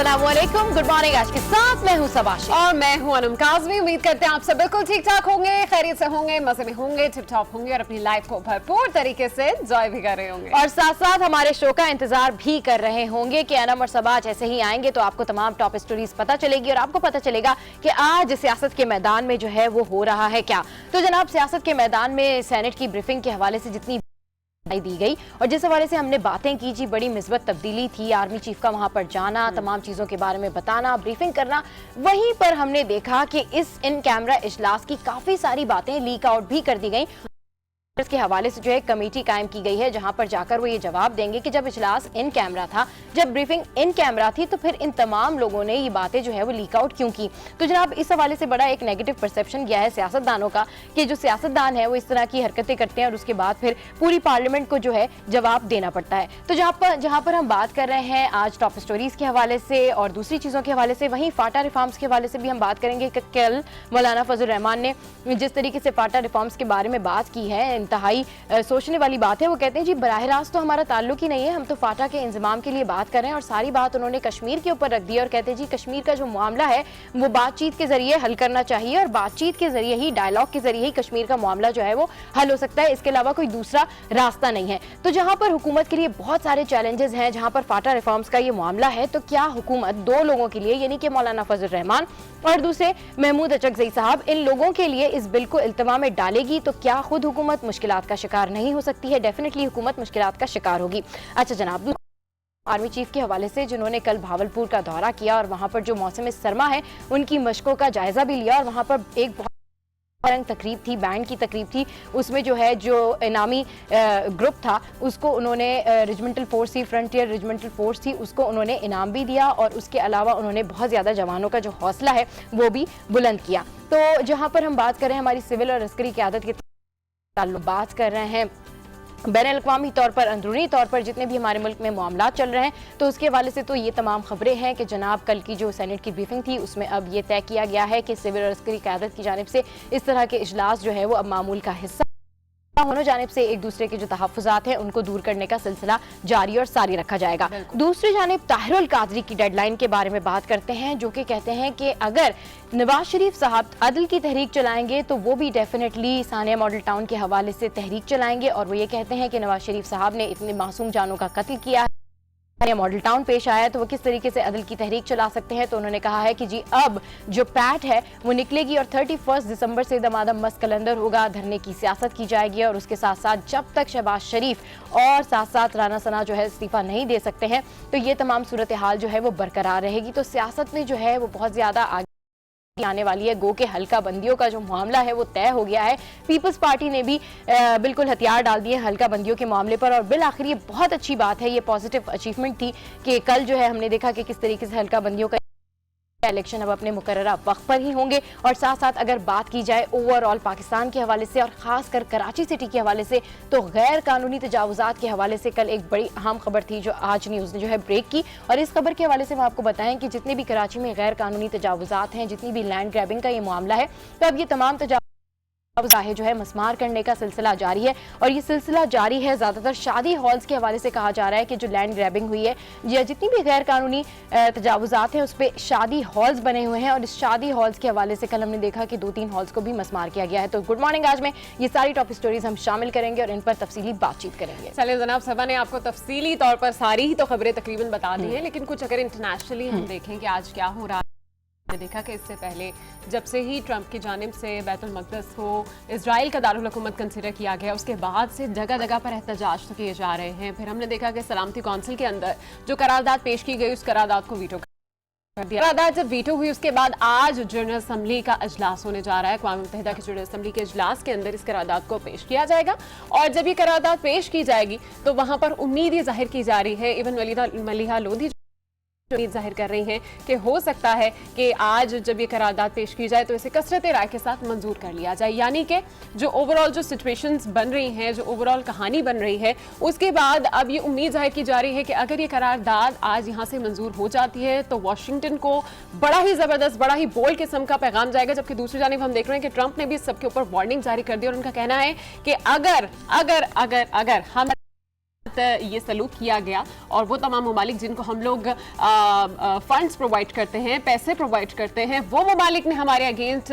अस्सलाम वालेकुम, good morning. आज के साथ मैं हूं सबाशी और मैं हूं अनम काज़मी। उम्मीद करते हैं आप सब बिल्कुल ठीक ठाक होंगे, खैरियत से होंगे, मजे में होंगे, टिप टॉप होंगे और अपनी लाइफ को भरपूर तरीके से एंजॉय भी कर रहे होंगे। और साथ साथ हमारे शो का इंतजार भी कर रहे होंगे कि अनम और सबा जैसे ही आएंगे तो आपको तमाम टॉप स्टोरीज पता चलेगी और आपको पता चलेगा कि आज सियासत के मैदान में जो है वो हो रहा है क्या। तो जनाब, सियासत के मैदान में सेनेट की ब्रीफिंग के हवाले से जितनी दी गई और जिस हवाले से हमने बातें की जी, बड़ी मिसबत तब्दीली थी। आर्मी चीफ का वहां पर जाना, तमाम चीजों के बारे में बताना, ब्रीफिंग करना। वहीं पर हमने देखा कि इस इन कैमरा इजलास की काफी सारी बातें लीक आउट भी कर दी गई। इसके हवाले से जो है कमेटी कायम की गई है जहां पर जाकर वो ये जवाब देंगे कि जब इजलास इन कैमरा था, जब ब्रीफिंग इन कैमरा थी, तो फिर इन तमाम लोगों ने ये बातें जो है वो लीक आउट क्यों की। तो जनाब, इस हवाले से बड़ा एक नेगेटिव परसेप्शन गया है सियासतदानों का कि जो सियासतदान है वो इस तरह की हरकतें करते हैं और उसके बाद फिर पूरी पार्लियामेंट को जो है जवाब देना पड़ता है। तो जहां पर हम बात कर रहे हैं आज टॉप स्टोरीज के हवाले से और दूसरी चीजों के हवाले से, वहीं फाटा रिफॉर्म्स के हवाले से भी हम बात करेंगे कि कल मौलाना फजल रहमान ने जिस तरीके से फाटा रिफॉर्म्स के बारे में बात की है, इंतहाई सोचने वाली बात है। वो कहते हैं जी बराह रास्त तो हमारा ताल्लुक ही नहीं है, हम तो फाटा के इंतजाम के लिए बात कर रहे हैं और सारी बात उन्होंने कश्मीर के ऊपर रख दी और कहते हैं जी कश्मीर का जो मामला है वो बातचीत के जरिए हल करना चाहिए और बातचीत के जरिए ही, डायलॉग के जरिए ही कश्मीर का मामला जो है वो हल हो सकता है, इसके अलावा कोई दूसरा रास्ता नहीं है। तो जहां पर हुकूमत के लिए बहुत सारे चैलेंजेस हैं, जहां पर फाटा रिफॉर्म्स का ये मामला है, तो क्या हुकूमत दो लोगों के लिए यानी कि मौलाना फजल रहमान और दूसरे महमूद अचकज़ई साहब, इन लोगों के लिए इस बिल को इल्तवा में डालेगी तो क्या खुद हुकूमत मुश्किलात का शिकार नहीं हो सकती है? डेफिनेटली हुकूमत मुश्किलात का शिकार होगी। अच्छा जनाब, आर्मी चीफ के हवाले से जिन्होंने कल भावलपुर का दौरा किया और वहां पर जो मौसम सरमा है उनकी मशकों का जायजा भी लिया और वहां पर एक बहुत रंग तकरीब थी, बैंड की तकरीब थी। उसमें जो है जो इनामी ग्रुप था उसको उन्होंने रेजिमेंटल फोर्स थी, फ्रंटियर रेजिमेंटल फोर्स थी, उसको उन्होंने इनाम भी दिया और उसके अलावा उन्होंने बहुत ज़्यादा जवानों का जो हौसला है वो भी बुलंद किया। तो जहाँ पर हम बात कर रहे हैं हमारी सिविल और अस्करी क़यादत के ताल्लुक बात कर रहे हैं बैनुल-अक़वामी तौर पर, अंदरूनी तौर पर जितने भी हमारे मुल्क में मामलात चल रहे हैं, तो उसके हवाले से तो ये तमाम खबरें हैं कि जनाब कल की जो सेनेट की ब्रीफिंग थी उसमें अब ये तय किया गया है कि सिविल और अस्करी क़यादत की जानिब से इस तरह के इजलास जो है वो अब मामूल का हिस्सा दोनों जानिब से एक दूसरे के जो तहफ़्फ़ुज़ात हैं उनको दूर करने का सिलसिला जारी और सारी रखा जाएगा। दूसरी जानिब ताहिरुल कादरी की डेडलाइन के बारे में बात करते हैं, जो कि कहते हैं कि अगर नवाज शरीफ साहब अदल की तहरीक चलाएंगे तो वो भी डेफिनेटली सानिया मॉडल टाउन के हवाले से तहरीक चलाएंगे और वो ये कहते हैं कि नवाज शरीफ साहब ने इतने मासूम जानों का कत्ल किया है, मॉडल टाउन पेश आया है, तो वो किस तरीके से अदल की तहरीक चला सकते हैं। तो उन्होंने कहा है कि जी अब जो पैट है वो निकलेगी और 31 दिसंबर से दमादम मस्त कलंदर होगा, धरने की सियासत की जाएगी और उसके साथ साथ जब तक शहबाज शरीफ और साथ साथ राना सना जो है इस्तीफा नहीं दे सकते हैं तो ये तमाम सूरत हाल जो है वो बरकरार रहेगी। तो सियासत में जो है वो बहुत ज़्यादा आगे आने वाली है। गो के हल्का बंदियों का जो मामला है वो तय हो गया है। पीपल्स पार्टी ने भी बिल्कुल हथियार डाल दिए हल्का बंदियों के मामले पर और बिल आखिर ये बहुत अच्छी बात है, ये पॉजिटिव अचीवमेंट थी कि कल जो है हमने देखा कि किस तरीके से हल्का बंदियों का इलेक्शन अब अपने मुकर्ररा वक्त पर ही होंगे। और साथ साथ अगर बात की जाए ओवरऑल पाकिस्तान के हवाले से और खासकर कराची सिटी के हवाले से, तो गैर कानूनी तजावुजात के हवाले से कल एक बड़ी अहम खबर थी जो आज न्यूज़ ने जो है ब्रेक की और इस खबर के हवाले से हम आपको बताएं कि जितने भी कराची में गैर कानूनी तजावुजात हैं, जितनी भी लैंड ग्रैबिंग का ये मामला है, तो अब ये तमाम जाहिर जो है मस्मार करने का सिलसिला जारी है और ये सिलसिला जारी है ज़्यादातर शादी हॉल्स के हवाले से। कहा जा रहा है कि जो लैंड ग्रैबिंग हुई है या जितनी भी गैर कानूनी तजावुजात हैं उस पर शादी हॉल्स बने हुए हैं और इस शादी हॉल्स के हवाले से कल हमने देखा कि 2-3 हॉल्स को भी मस्मार किया गया है। तो गुड मॉर्निंग, आज में ये सारी टॉप स्टोरीज हम शामिल करेंगे और इन पर तफसीली बातचीत करेंगे। चलिए जनाब, सबा ने आपको तफसीली तौर पर सारी ही तो खबरें तकरीबन बता दी हैं, लेकिन कुछ अगर इंटरनेशनली हम देखें कि आज क्या हो रहा है। देखा कि इससे पहले जब से ही ट्रंप की जानिब से बैतुल मक़दस को इजराइल का दारुल हुकूमत कंसिडर किया गया, उसके बाद से जगह जगह पर एहतजाज तो किए जा रहे हैं। फिर हमने देखा कि सलामती कौंसिल के अंदर जो करारदाद पेश की गई उस करारदाद को वीटो कर दिया। करारदाद जब वीटो हुई उसके बाद आज जनरल असम्बली का इजलास होने जा रहा है। अक़वाम मुत्तहिदा की जनरल असम्बली के इजलास के अंदर इस करारदाद को पेश किया जाएगा और जब ये करारदाद पेश की जाएगी तो वहां पर उम्मीद ये जाहिर की जा रही है, इवन मलिहा लोधी उम्मीद जाहिर कर रही हैं कि हो सकता है कि आज जब ये करारदाद पेश की जाए तो इसे कसरत राय के साथ मंजूर कर लिया जाए। यानी कि जो ओवरऑल जो सिचुएशंस बन रही हैं, जो ओवरऑल कहानी बन रही है, उसके बाद अब ये उम्मीद जाहिर की जा रही है कि अगर ये करारदाद आज यहाँ से मंजूर हो जाती है तो वाशिंगटन को बड़ा ही ज़बरदस्त, बड़ा ही बोल्ड किस्म का पैगाम जाएगा। जबकि दूसरी जानिब हम देख रहे हैं कि ट्रंप ने भी सबके ऊपर वार्निंग जारी कर दी और उनका कहना है कि अगर हम ये सलूक किया गया और वो तमाम ममालिक जिनको हम लोग फंड्स प्रोवाइड करते हैं, पैसे प्रोवाइड करते हैं, वो ममालिक ने हमारे अगेंस्ट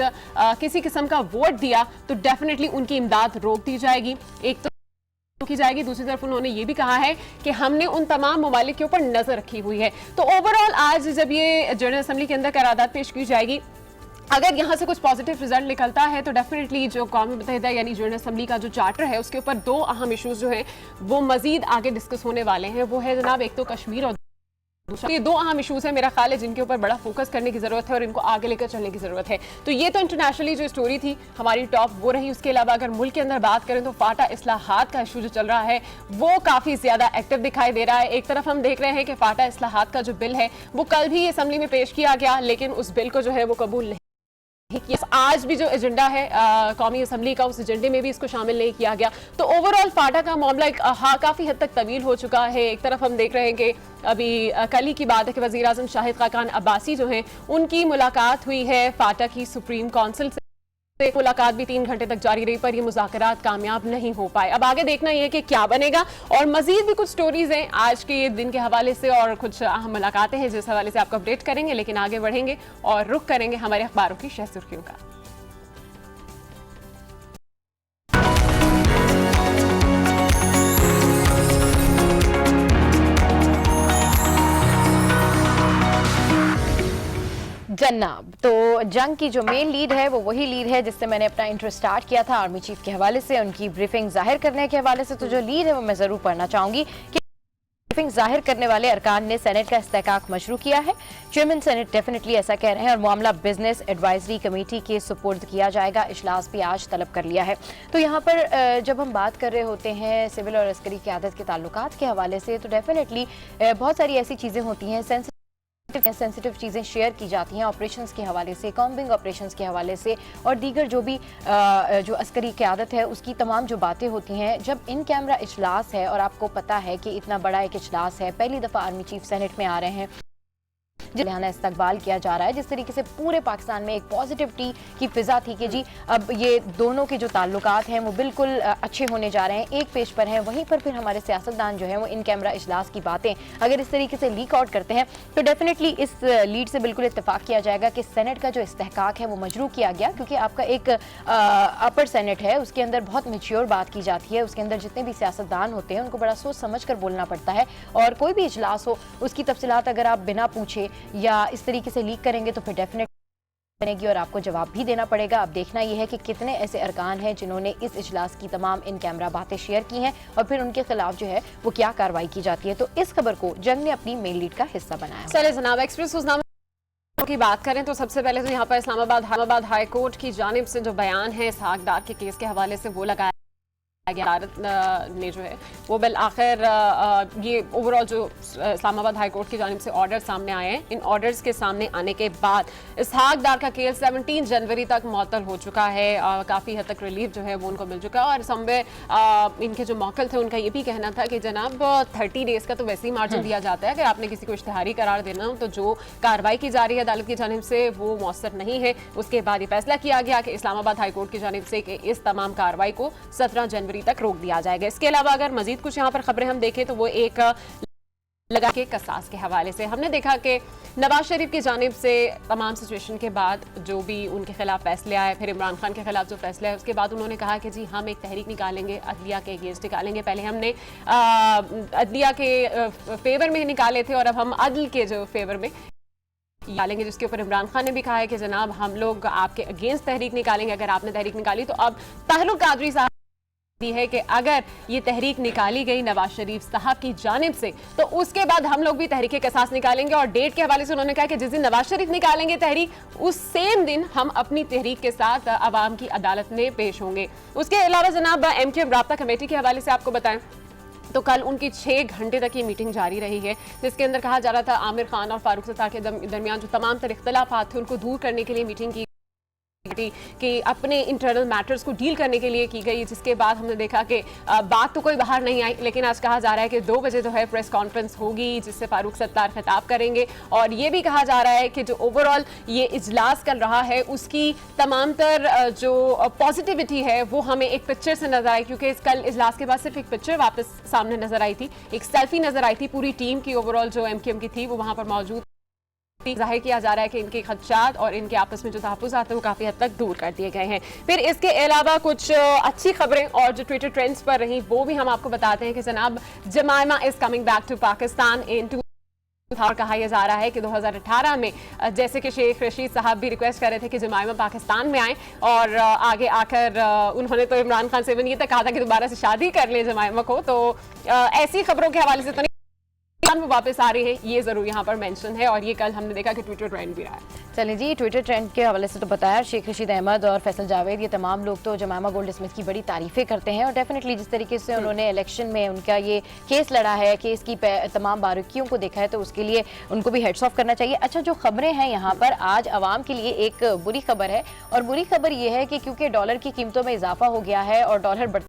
किसी किस्म का वोट दिया तो डेफिनेटली उनकी इमदाद रोक दी जाएगी। एक तो की जाएगी, दूसरी तरफ उन्होंने ये भी कहा है कि हमने उन तमाम ममालिक के ऊपर नजर रखी हुई है। तो ओवरऑल आज जब ये जनरल असेंबली के अंदर करारदाद पेश की जाएगी, अगर यहाँ से कुछ पॉजिटिव रिजल्ट निकलता है तो डेफिनेटली जो कौमी मुत्तहिदा यानी जनरल असेंबली का जो चार्टर है उसके ऊपर दो अहम इश्यूज जो हैं वो मजीद आगे डिस्कस होने वाले हैं। वो है जनाब एक तो कश्मीर और दूसरा, ये दो अहम इश्यूज है मेरा ख्याल है जिनके ऊपर बड़ा फोकस करने की जरूरत है और इनको आगे लेकर चलने की जरूरत है। तो ये तो इंटरनेशनली जो स्टोरी थी हमारी टॉप वो रही। उसके अलावा अगर मुल्क के अंदर बात करें तो फाटा इस्लाहात का इशू जो चल रहा है वो काफी ज्यादा एक्टिव दिखाई दे रहा है। एक तरफ हम देख रहे हैं कि फाटा इस्लाहात का जो बिल है वो कल भी असेंबली में पेश किया गया, लेकिन उस बिल को जो है वो कबूल नहीं। आज भी जो एजेंडा है कौमी असेंबली का, उस एजेंडे में भी इसको शामिल नहीं किया गया। तो ओवरऑल फाटा का मामला काफी हद तक तवील हो चुका है। एक तरफ हम देख रहे हैं कि अभी कल ही की बात है कि वजीर आजम शाहिद खाकान अब्बासी जो हैं उनकी मुलाकात हुई है फाटा की सुप्रीम काउंसिल से। मुलाकात भी 3 घंटे तक जारी रही पर ये मुज़ाकरात कामयाब नहीं हो पाए। अब आगे देखना ये है कि क्या बनेगा और मजीद भी कुछ स्टोरीज हैं आज के दिन के हवाले से और कुछ अहम मुलाकातें हैं जिस हवाले से आपको अपडेट करेंगे। लेकिन आगे बढ़ेंगे और रुख करेंगे हमारे अखबारों की शह सुर्खियों का। जन्नाब, तो जंग की जो मेन लीड है वो वही लीड है जिससे मैंने अपना इंट्रो स्टार्ट किया था, आर्मी चीफ के हवाले से, उनकी ब्रीफिंग जाहिर करने के हवाले से। तो जो लीड है वो मैं जरूर पढ़ना चाहूंगी कि ब्रीफिंग जाहिर करने वाले अरकान ने सेनेट का इस्तेहकाक मशरू किया है। चेयरमैन सेनेट डेफिनेटली ऐसा कह रहे हैं और मामला बिजनेस एडवाइजरी कमेटी के सुपुर्द किया जाएगा। इजलास भी आज तलब कर लिया है। तो यहाँ पर जब हम बात कर रहे होते हैं सिविल और अस्करी क़यादत के ताल्लुकात के हवाले से तो डेफिनेटली बहुत सारी ऐसी चीज़ें होती हैं, सेंसिटिव चीज़ें शेयर की जाती हैं ऑपरेशंस के हवाले से, कॉम्बिंग ऑपरेशंस के हवाले से और दीगर जो भी जो अस्करी क़यादत है उसकी तमाम जो बातें होती हैं। जब इन कैमरा इजलास है और आपको पता है कि इतना बड़ा एक इजलास है, पहली दफ़ा आर्मी चीफ सेनेट में आ रहे हैं, जिन्हें इस्तकबाल किया जा रहा है, जिस तरीके से पूरे पाकिस्तान में एक पॉजिटिविटी की फिजा थी कि जी अब ये दोनों के जो ताल्लुकात हैं वो बिल्कुल अच्छे होने जा रहे हैं, एक पेज पर हैं। वहीं पर फिर हमारे सियासतदान जो हैं वो इन कैमरा इजलास की बातें अगर इस तरीके से लीक आउट करते हैं तो डेफिनेटली इस लीड से बिल्कुल इत्तेफाक किया जाएगा कि सेनेट का जो इस्तेहकाक है वो मजरू किया गया, क्योंकि आपका एक अपर सेनेट है, उसके अंदर बहुत मैच्योर बात की जाती है, उसके अंदर जितने भी सियासतदान होते हैं उनको बड़ा सोच समझ कर बोलना पड़ता है और कोई भी इजलास हो उसकी तफसीलात अगर आप बिना पूछे या इस तरीके से लीक करेंगे तो फिर डेफिनेट बनेगी और आपको जवाब भी देना पड़ेगा। अब देखना यह है कि कितने ऐसे अरकान हैं जिन्होंने इस इजलास की तमाम इन कैमरा बातें शेयर की हैं और फिर उनके खिलाफ जो है वो क्या कार्रवाई की जाती है। तो इस खबर को जंग ने अपनी मेन लीड का हिस्सा बनाया। चले जनाब, एक्सप्रेस की बात करें तो सबसे पहले तो यहाँ पर इस्लामाबाद हाई कोर्ट की जानिब से जो बयान है इसहाक डार के केस के हवाले से वो लगाया भारत ने जो है वो बिल आखिर ये ओवरऑल जो इस्लामाबाद हाई कोर्ट की जानिब से ऑर्डर सामने आए हैं, इन ऑर्डर्स के सामने आने के बाद इसहाक डार का केस 17 जनवरी तक मुअत्तल हो चुका है। काफ़ी हद तक रिलीफ जो है वो उनको मिल चुका है और समवे इनके जो मौकल थे उनका ये भी कहना था कि जनाब 30 डेज का तो वैसे ही मार्जिन दिया जाता है, अगर आपने किसी को इश्तिहारी करार देना हो तो जो कार्रवाई की जा रही है अदालत की जानिब से वो मौसर नहीं है। उसके बाद ये फैसला किया गया कि इस्लामाबाद हाई कोर्ट की जानिब से कि इस तमाम कार्रवाई को 17 जनवरी तक रोक दिया जाएगा। इसके अलावा अगर मजीद कुछ यहाँ पर खबरें हम देखें तो वो एक लगा के कसास के हवाले से हमने देखा कि नवाज शरीफ की जानिब से तमाम सिचुएशन के बाद जो भी उनके खिलाफ फैसले आए, फिर इमरान खान के खिलाफ जो फैसला है उसके बाद उन्होंने कहा कि जी हम एक तहरीक निकालेंगे, अदलिया के अगेंस्ट निकालेंगे। पहले हमने अदलिया के फेवर में निकाले थे और अब हम अदल के जो फेवर में निकालेंगे, जिसके ऊपर इमरान खान ने भी कहा है कि जनाब हम लोग आपके अगेंस्ट तहरीक निकालेंगे। अगर आपने तहरीक निकाली तो अब ताहलुक कादरी साहब है कि अगर ये तहरीक निकाली गई नवाज शरीफ साहब की जानिब से तो उसके बाद हम लोग भी तहरीक कसास निकालेंगे। और डेट के हवाले से उन्होंने कहा कि जिस दिन नवाज शरीफ निकालेंगे तहरीक उस सेम दिन हम अपनी तहरीक के साथ अवाम की अदालत में पेश होंगे। उसके अलावा जनाब MKM राब्ता कमेटी के हवाले से आपको बताएं तो कल उनकी 6 घंटे तक ये मीटिंग जारी रही है, जिसके अंदर कहा जा रहा था आमिर खान और फारूक सत्तार के दरमियान जो तमाम तर इख्तलाफात थे उनको दूर करने के लिए मीटिंग की पार्टी के अपने इंटरनल मैटर्स को डील करने के लिए की गई, जिसके बाद हमने देखा कि बात तो कोई बाहर नहीं आई, लेकिन आज कहा जा रहा है कि 2 बजे जो है प्रेस कॉन्फ्रेंस होगी जिससे फारूक सत्तार खिताब करेंगे। और ये भी कहा जा रहा है कि जो ओवरऑल ये इजलास चल रहा है उसकी तमाम तर जो पॉजिटिविटी है वो हमें एक पिक्चर से नजर आई, क्योंकि कल इजलास के बाद सिर्फ एक पिक्चर वापस सामने नजर आई थी, एक सेल्फी नजर आई थी पूरी टीम की ओवरऑल जो एमक्यूएम की थी वो वहां पर मौजूद। जाहिर किया जा रहा है कि इनके खदशात और इनके आपस में जो तहफ़्फ़ुज़ात हैं वो काफ़ी हद तक दूर कर दिए गए हैं। फिर इसके अलावा कुछ अच्छी खबरें और जो ट्विटर ट्रेंड्स पर रही वो भी हम आपको बताते हैं कि जनाब Jemima is coming back to Pakistan in और कहा यह जा रहा है कि 2018 में जैसे कि शेख रशीद साहब भी रिक्वेस्ट कर रहे थे कि जमाइमा पाकिस्तान में आए, और आगे आकर उन्होंने तो इमरान खान से ये तक कहा था कि दोबारा से शादी कर ले जमाइमा को। तो ऐसी खबरों के हवाले से तो वो वापस आ रही है, ये जरूर यहाँ पर मेंशन है, और ये कल हमने देखा कि ट्विटर ट्रेंड भी रहा है। चलिए जी, ट्विटर ट्रेंड के हवाले से तो बताया, शेख रशीद अहमद और फैसल जावेद ये तमाम लोग तो जमाइमा गोल्ड स्मिथ की बड़ी तारीफें करते हैं, और डेफिनेटली जिस तरीके से उन्होंने इलेक्शन में उनका ये केस लड़ा है, केस की तमाम बारीकियों को देखा है, तो उसके लिए उनको भी हेड्स ऑफ करना चाहिए। अच्छा, जो खबरें हैं यहाँ पर आज अवाम के लिए एक बुरी खबर है, और बुरी खबर ये है कि क्योंकि डॉलर की कीमतों में इजाफा हो गया है और डॉलर बढ़ता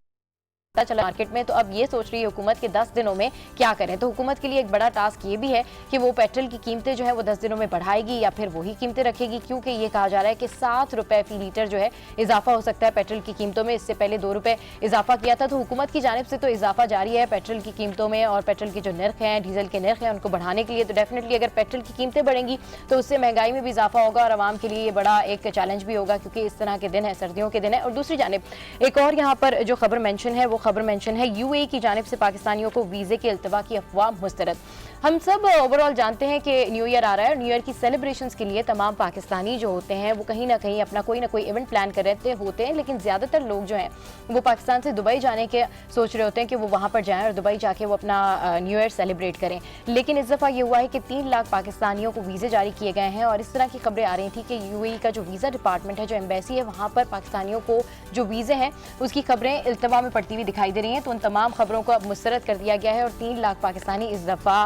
चला मार्केट में, तो अब ये सोच रही है हुकूमत के 10 दिनों में क्या करें। तो हुकूमत के लिए एक बड़ा टास्क ये भी है कि वो पेट्रोल की कीमतें जो है वो 10 दिनों में बढ़ाएगी या फिर वही कीमतें रखेगी, क्योंकि ये कहा जा रहा है कि 7 रुपए फी लीटर जो है इजाफा हो सकता है पेट्रोल की कीमतों में। इससे पहले 2 रुपए इजाफा किया था, तो हुकूमत की जानिब से तो इजाफा जारी है पेट्रोल की कीमतों में, और पेट्रोल की जो नर्ख हैं, डीजल के नर्ख हैं, उनको बढ़ाने के लिए। तो डेफिनेटली अगर पेट्रोल की कीमतें बढ़ेंगी तो उससे महंगाई में भी इजाफा होगा, और आवाम के लिए ये बड़ा एक चैलेंज भी होगा, क्योंकि इस तरह के दिन है, सर्दियों के दिन है। और दूसरी जानिब एक और यहाँ पर जो खबर मेंशन है वो खबर मेंशन है यूएई की जानिब से पाकिस्तानियों को वीजे के इल्तवा की अफवाह मुस्तरद। हम सब ओवरऑल जानते हैं कि न्यू ईयर आ रहा है, और न्यू ईयर की सेलिब्रेशंस के लिए तमाम पाकिस्तानी जो होते हैं वो कहीं ना कहीं अपना कोई ना कोई इवेंट प्लान कर रहे होते हैं, लेकिन ज़्यादातर लोग जो हैं वो पाकिस्तान से दुबई जाने के सोच रहे होते हैं कि वो वहाँ पर जाएं और दुबई जाके वो अपना न्यू ईयर सेलिब्रेट करें। लेकिन इस दफ़ा ये हुआ है कि 3 लाख पाकिस्तानियों को वीज़े जारी किए गए हैं, और इस तरह की खबरें आ रही थी कि यूएई का जो वीज़ा डिपार्टमेंट है, जो एम्बेसी है, वहाँ पर पाकिस्तानियों को जो वीज़े हैं उसकी खबरें इल्तवा में पड़ती हुई दिखाई दे रही हैं। तो उन तमाम खबरों को अब मुस्तरद कर दिया गया है, और 3 लाख पाकिस्तानी इस दफ़ा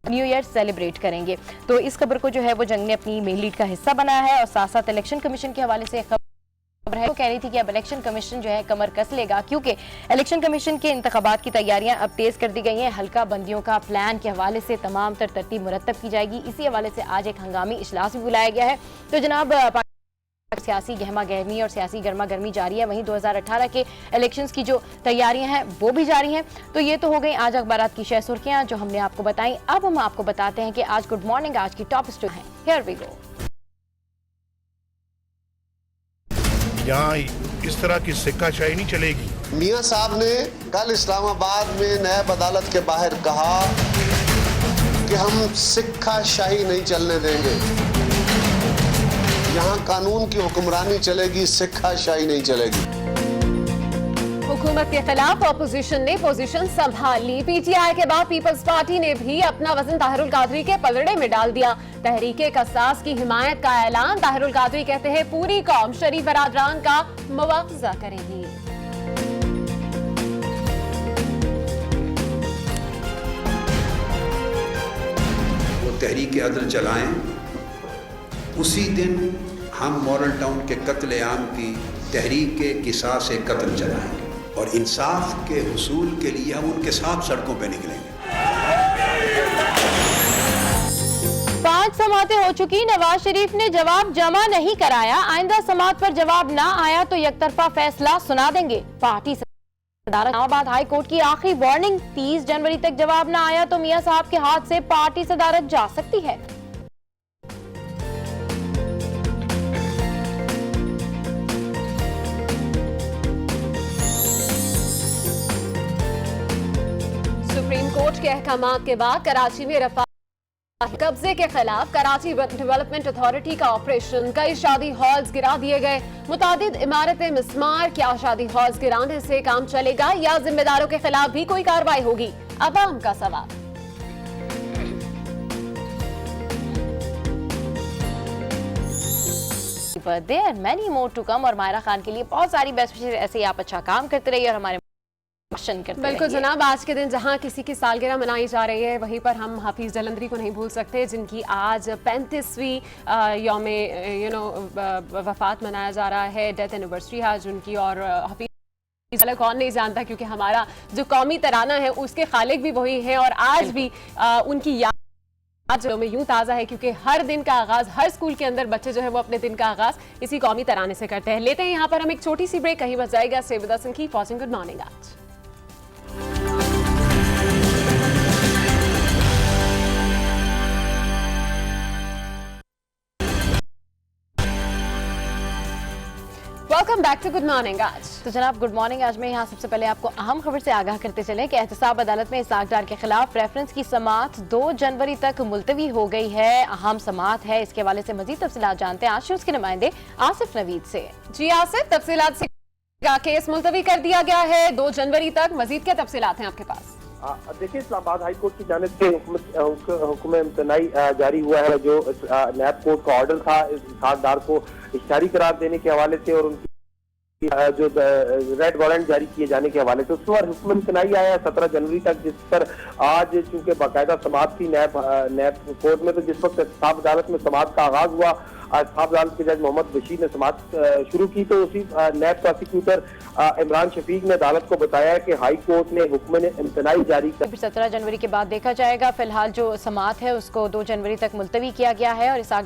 न्यू ईयर सेलिब्रेट करेंगे। तो इस खबर को जो है वो जंग ने अपनी मेन लीड का हिस्सा बनाया है, और साथ साथ इलेक्शन कमीशन के हवाले से खबर है, वो कह रही थी कि अब इलेक्शन कमीशन जो है कमर कस लेगा, क्योंकि इलेक्शन कमीशन के इंतखाबात की तैयारियां अब तेज कर दी गई हैं। हल्का बंदियों का प्लान के हवाले से तमाम तरतीब मुरतब की जाएगी। इसी हवाले से आज एक हंगामी इजलास भी बुलाया गया है। तो जनाब सियासी गहमा गहमी और सियासी गर्मा गर्मी जारी है, वहीं 2018 के इलेक्शंस की जो तैयारियां हैं वो भी जारी हैं। तो ये तो हो गई आज अखबारात की 6 सुर्खियां जो हमने आपको बताई। अब हम आपको बताते हैं कि आज गुड मॉर्निंग आज की टॉप स्टोरी है। Here we go. यहाँ इस तरह की सिक्काशाही नहीं चलेगी। मियां साहब ने कल इस्लामाबाद में नैब अदालत के बाहर कहा कि हम सिक्काशाही नहीं चलने देंगे, यहाँ कानून की हुक्मरानी चलेगी, सिक्काशाही नहीं चलेगी। हुकूमत के खिलाफ अपोजिशन ने पोजीशन संभाल ली। पीटीआई के बाद पीपल्स पार्टी ने भी अपना वजन ताहिरुल कादरी के पलड़े में डाल दिया। तहरीके कसास की हिमायत का ऐलान। ताहिरुल कादरी कहते हैं पूरी कौम शरीफ बरादरान का मुआवजा करेगी। वो तहरीक अदल चलाएं, उसी दिन हम मॉडल टाउन के कत्लेआम की तहरीक के किसास से कत्ल चलाएंगे, और इंसाफ के हुसूल के लिए हम उनके साथ सड़कों पर निकलेंगे। 5 समातें हो चुकी, नवाज शरीफ ने जवाब जमा नहीं कराया। आइंदा समात पर जवाब ना आया तो यकतरफा फैसला सुना देंगे। पार्टी सदारत इस्लामाबाद हाई कोर्ट की आखिरी वार्निंग, 30 जनवरी तक जवाब ना आया तो मियां साहब के हाथ से पार्टी सदारत जा सकती है। सुप्रीम कोर्ट के अहकामात के बाद कराची में रफा कब्जे के खिलाफ कराची डेवलपमेंट अथॉरिटी का ऑपरेशन। कई शादी हॉल्स गिरा दिए गए। मुतादिद इमारतें मिस्मार। क्या शादी हॉल्स गिराने से काम चलेगा या जिम्मेदारों के खिलाफ भी कोई कार्रवाई होगी? अवाम का सवाल। There are many more to come, और मायरा खान के लिए बहुत सारी बेस्ट विशेष। ऐसे ही आप अच्छा काम करते रहिए और हमारे करते बिल्कुल रहेंगे। जनाब, आज के दिन जहां किसी की सालगिरह मनाई जा रही है, वहीं पर हम हाफिज जलंधरी को नहीं भूल सकते, जिनकी आज 35वीं यौम वफात मनाया जा रहा है, डेथ एनिवर्सरी है आज उनकी। और हाफिज कौन नहीं जानता, क्योंकि हमारा जो कौमी तराना है उसके खालिक भी वही हैं, और आज भी उनकी याद आज में यूं ताज़ा है, क्योंकि हर दिन का आगाज, हर स्कूल के अंदर बच्चे जो है वो अपने दिन का आगाज इसी कौमी तराने से करते हैं। लेते हैं यहाँ पर हम एक छोटी सी ब्रेक, कहीं बच जाएगा। Stay with us and keep watching good morning Aaj. Welcome back to good morning Aaj. तो जनाब गुड मॉर्निंग आज में यहाँ सबसे पहले आपको अहम खबर से आगाह करते चलें कि एहतसाब अदालत में इसाक डार के खिलाफ रेफरेंस की समाअत 2 जनवरी तक मुलतवी हो गई है। अहम समाअत है, इसके हवाले से मजीद तफसीलात जानते हैं आज उसके नुमाइंदे आसिफ नवीद से। जी आसिफ, तफसीलात से केस मुलतवी कर दिया गया है 2 जनवरी तक, मजीद क्या तफसीलात हैं आपके पास? देखिए, इस्लामाबाद हाई कोर्ट की जानिब से हुक्म इम्तनाई जारी हुआ है, जो नैब कोर्ट का ऑर्डर था इसाक डार को इश्तिहारी करार देने के हवाले से और उनकी जो रेड वारंट जारी किए जाने के हवाले से, उस पर हुक्म इम्तनाई आया 17 जनवरी तक, जिस पर आज चूंकि बाकायदा समाअत थी नैब कोर्ट में, तो जिस वक्त एहतसाब अदालत में समाअत का आगाज हुआ, एहतसाब अदालत के जज मोहम्मद बशीर ने समाअत शुरू की, तो उसी नैब प्रोसिक्यूटर इमरान शफीक ने अदालत को बताया कि हाई कोर्ट ने हुक्म इम्तनाई जारी कर 17 जनवरी के बाद देखा जाएगा। फिलहाल जो समाअत है उसको 2 जनवरी तक मुलतवी किया गया है, और इसाक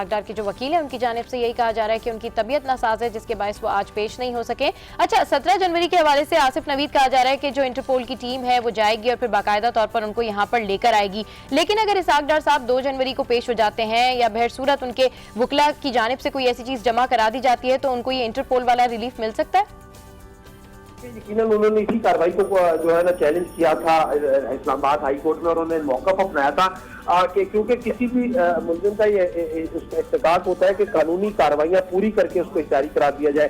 डार के जो वकील है उनकी जानिब से यही कहा जा रहा है कि उनकी तबीयत नासाज है, जिसके बायस वो आज पेश नहीं हो सके। अच्छा, 17 जनवरी के हवाले से आसिफ नवीद कहा जा रहा है कि जो इंटरपोल की टीम है वो जाएगी और फिर बाकायदा तौर पर उनको यहाँ पर लेकर आएगी। लेकिन अगर इसाक डार साहब 2 जनवरी को पेश हो जाते हैं या बहर सूरत उनके वकला की जानिब से कोई ऐसी चीज जमा करा दी जाती है, तो उनको ये इंटरपोल वाला रिलीफ मिल सकता है? यकीनन उन्होंने इसी कार्रवाई को जो है ना चैलेंज किया था इस्लामाबाद हाई कोर्ट में, और उन्होंने मौक़िफ़ अपनाया था कि क्योंकि किसी भी मुल्ज़िम का ये इख्तिकाक होता है कि कानूनी कार्रवाइयाँ पूरी करके उसको इख्तियारी करार दिया जाए।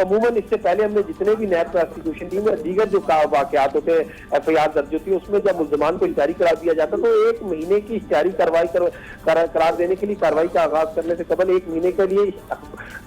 अमूमन इससे पहले हमने जितने भी नैब प्रोसिक्यूशन टीम में दीगर जो वाक़यात होते हैं, FIR दर्ज होती है, उसमें जब मुल्ज़िमान को इख्तियारी करार दिया जाता है तो 1 महीने की इख्तियारी कार्रवाई करार देने के लिए कार्रवाई का आगाज करने से कबल 1 महीने के लिए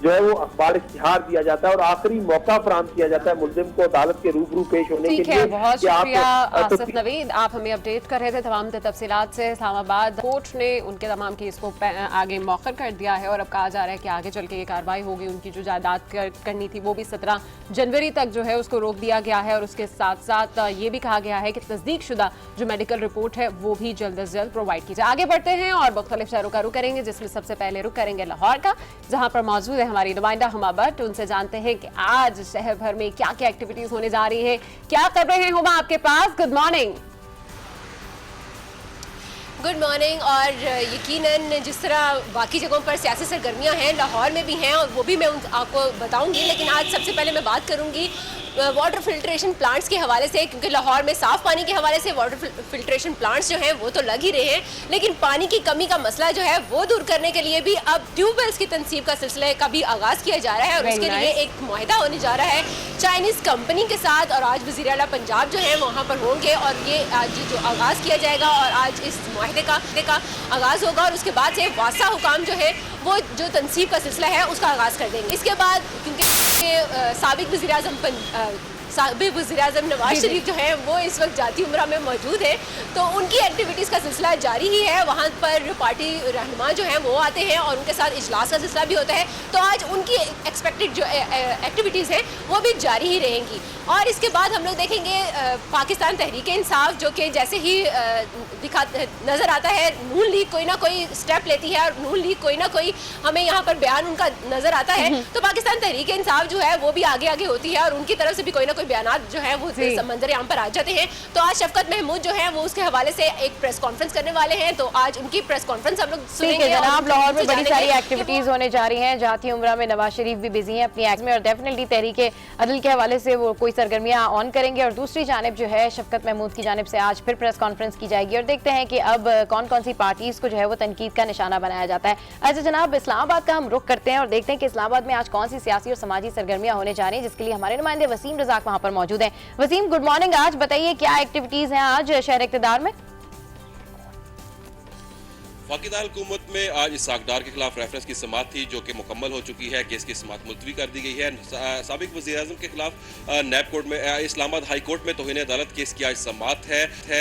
जो है वो अखबार इश्तिहार दिया जाता है और आखिरी मौका फराहम किया जाता है मुल्ज़िम को अदालत के रूबरू पेश होने के लिए। बहुत शुक्रिया आसिफ नवीद, आप हमें अपडेट कर रहे थे तमाम तफसीलात से। इस्लामाबाद कोर्ट ने उनके तमाम केस को आगे मौखर कर दिया है, और अब कहा जा रहा है कि आगे चल के ये कार्रवाई होगी। उनकी जो जायदाद करनी थी वो भी 17 जनवरी तक जो है उसको रोक दिया गया है, और उसके साथ साथ ये भी कहा गया है कि तस्दीक शुदा जो मेडिकल रिपोर्ट है वो भी जल्द अज जल्द प्रोवाइड की जाए। आगे बढ़ते हैं और मुख्तलिफ शहरों का रुख करेंगे, जिसमें सबसे पहले रुख करेंगे लाहौर का, जहां पर मौजूद है हमारी नुमाइंदा हुमा भट्ट। उनसे जानते हैं कि आज शहर भर में क्या क्या एक्टिविटीज होने जा रही है, क्या खबरें हैं हुमा आपके पास? Good morning. Good morning. और यकीनन जिस तरह बाकी जगहों पर सियासी सरगर्मियां हैं, लाहौर में भी हैं, और वो भी मैं आपको बताऊंगी। लेकिन आज सबसे पहले मैं बात करूंगी वाटर फिल्ट्रेशन प्लांट्स के हवाले से, क्योंकि लाहौर में साफ़ पानी के हवाले से वाटर फिल्ट्रेशन प्लांट्स जो हैं वो तो लग ही रहे हैं, लेकिन पानी की कमी का मसला जो है वो दूर करने के लिए भी अब ट्यूबवेल्स की तनसीब का सिलसिला का भी आगाज़ किया जा रहा है, और उसके लिए एक मुआहदा होने जा रहा है चाइनीज़ कंपनी के साथ। और आज वज़ीर आला पंजाब जो है वहाँ पर होंगे, और ये आज जो आगाज़ किया जाएगा, और आज इस मुआहदे का आगाज़ होगा, और उसके बाद से वासा हुकाम जो है वो जो तनसीब का सिलसिला है उसका आगाज़ कर देंगे। इसके बाद क्योंकि साबिक वज़ीर-ए-आज़म नवाज शरीफ जो है वो इस वक्त जाती उम्रा में मौजूद है, तो उनकी एक्टिविटीज़ का सिलसिला जारी ही है। वहाँ पर पार्टी रहनुमा जो हैं वो आते हैं और उनके साथ इजलास का सिलसिला भी होता है, तो आज उनकी एक्सपेक्टेड जो एक्टिविटीज़ हैं वो भी जारी ही रहेंगी। और इसके बाद हम लोग देखेंगे पाकिस्तान तहरीक इंसाफ, जो कि जैसे ही नज़र आता है नून लीग कोई ना कोई स्टेप लेती है, और नून लीग कोई ना कोई हमें यहाँ पर बयान उनका नज़र आता है, तो पाकिस्तान तहरीक इंसाफ जो है वो भी आगे आगे होती है, और उनकी तरफ से भी कोई ना कोई बयानात जो है वो मंजर आम पर आ जाते हैं। तो आज शफकत महमूद जो है वो उसके हवाले से एक प्रेस कॉन्फ्रेंस करने वाले हैं, तो आज उनकी प्रेस कॉन्फ्रेंस हम लोग सुनेंगे। जनाब, लाहौर में बड़ी सारी एक्टिविटीज होने जा रही हैं। जाती उम्रा में नवाज शरीफ भी बिजी हैं अपनी एक्ट में, और डेफिनेटली तहरीक अदल के हवाले से वो कोई सरगर्मियां ऑन करेंगे। और दूसरी जानिब जो है शफकत महमूद की जानिब से आज फिर प्रेस कॉन्फ्रेंस की जाएगी, और देखते हैं कि अब कौन कौन सी पार्टीज को जो है वो तनकीद का निशाना बनाया जाता है। अच्छा जनाब, इस्लामाबाद का हम रुख करते हैं और देखते हैं कि इस्लामाबाद में आज कौन सी सियासी और समाजी सरगर्मियां होने जा रही हैं, जिसके लिए हमारे नुमाइंदे वसीम रजाक वहां पर मौजूद हैं। Wasim, good morning. आज बताइए क्या एक्टिविटीज हैं आज शहर इक़्तिदार में? वफाकी दारुल-हुकूमत में आज इसहाक डार के खिलाफ रेफरेंस की समाअत थी जो कि मुकम्मल हो चुकी है। केस की समाअत मुलतवी कर दी गई है। साबिक वज़ीर-ए-आज़म के खिलाफ नैब कोर्ट में इस्लामाबाद हाई कोर्ट में तौहीन अदालत केस की आज समाअत है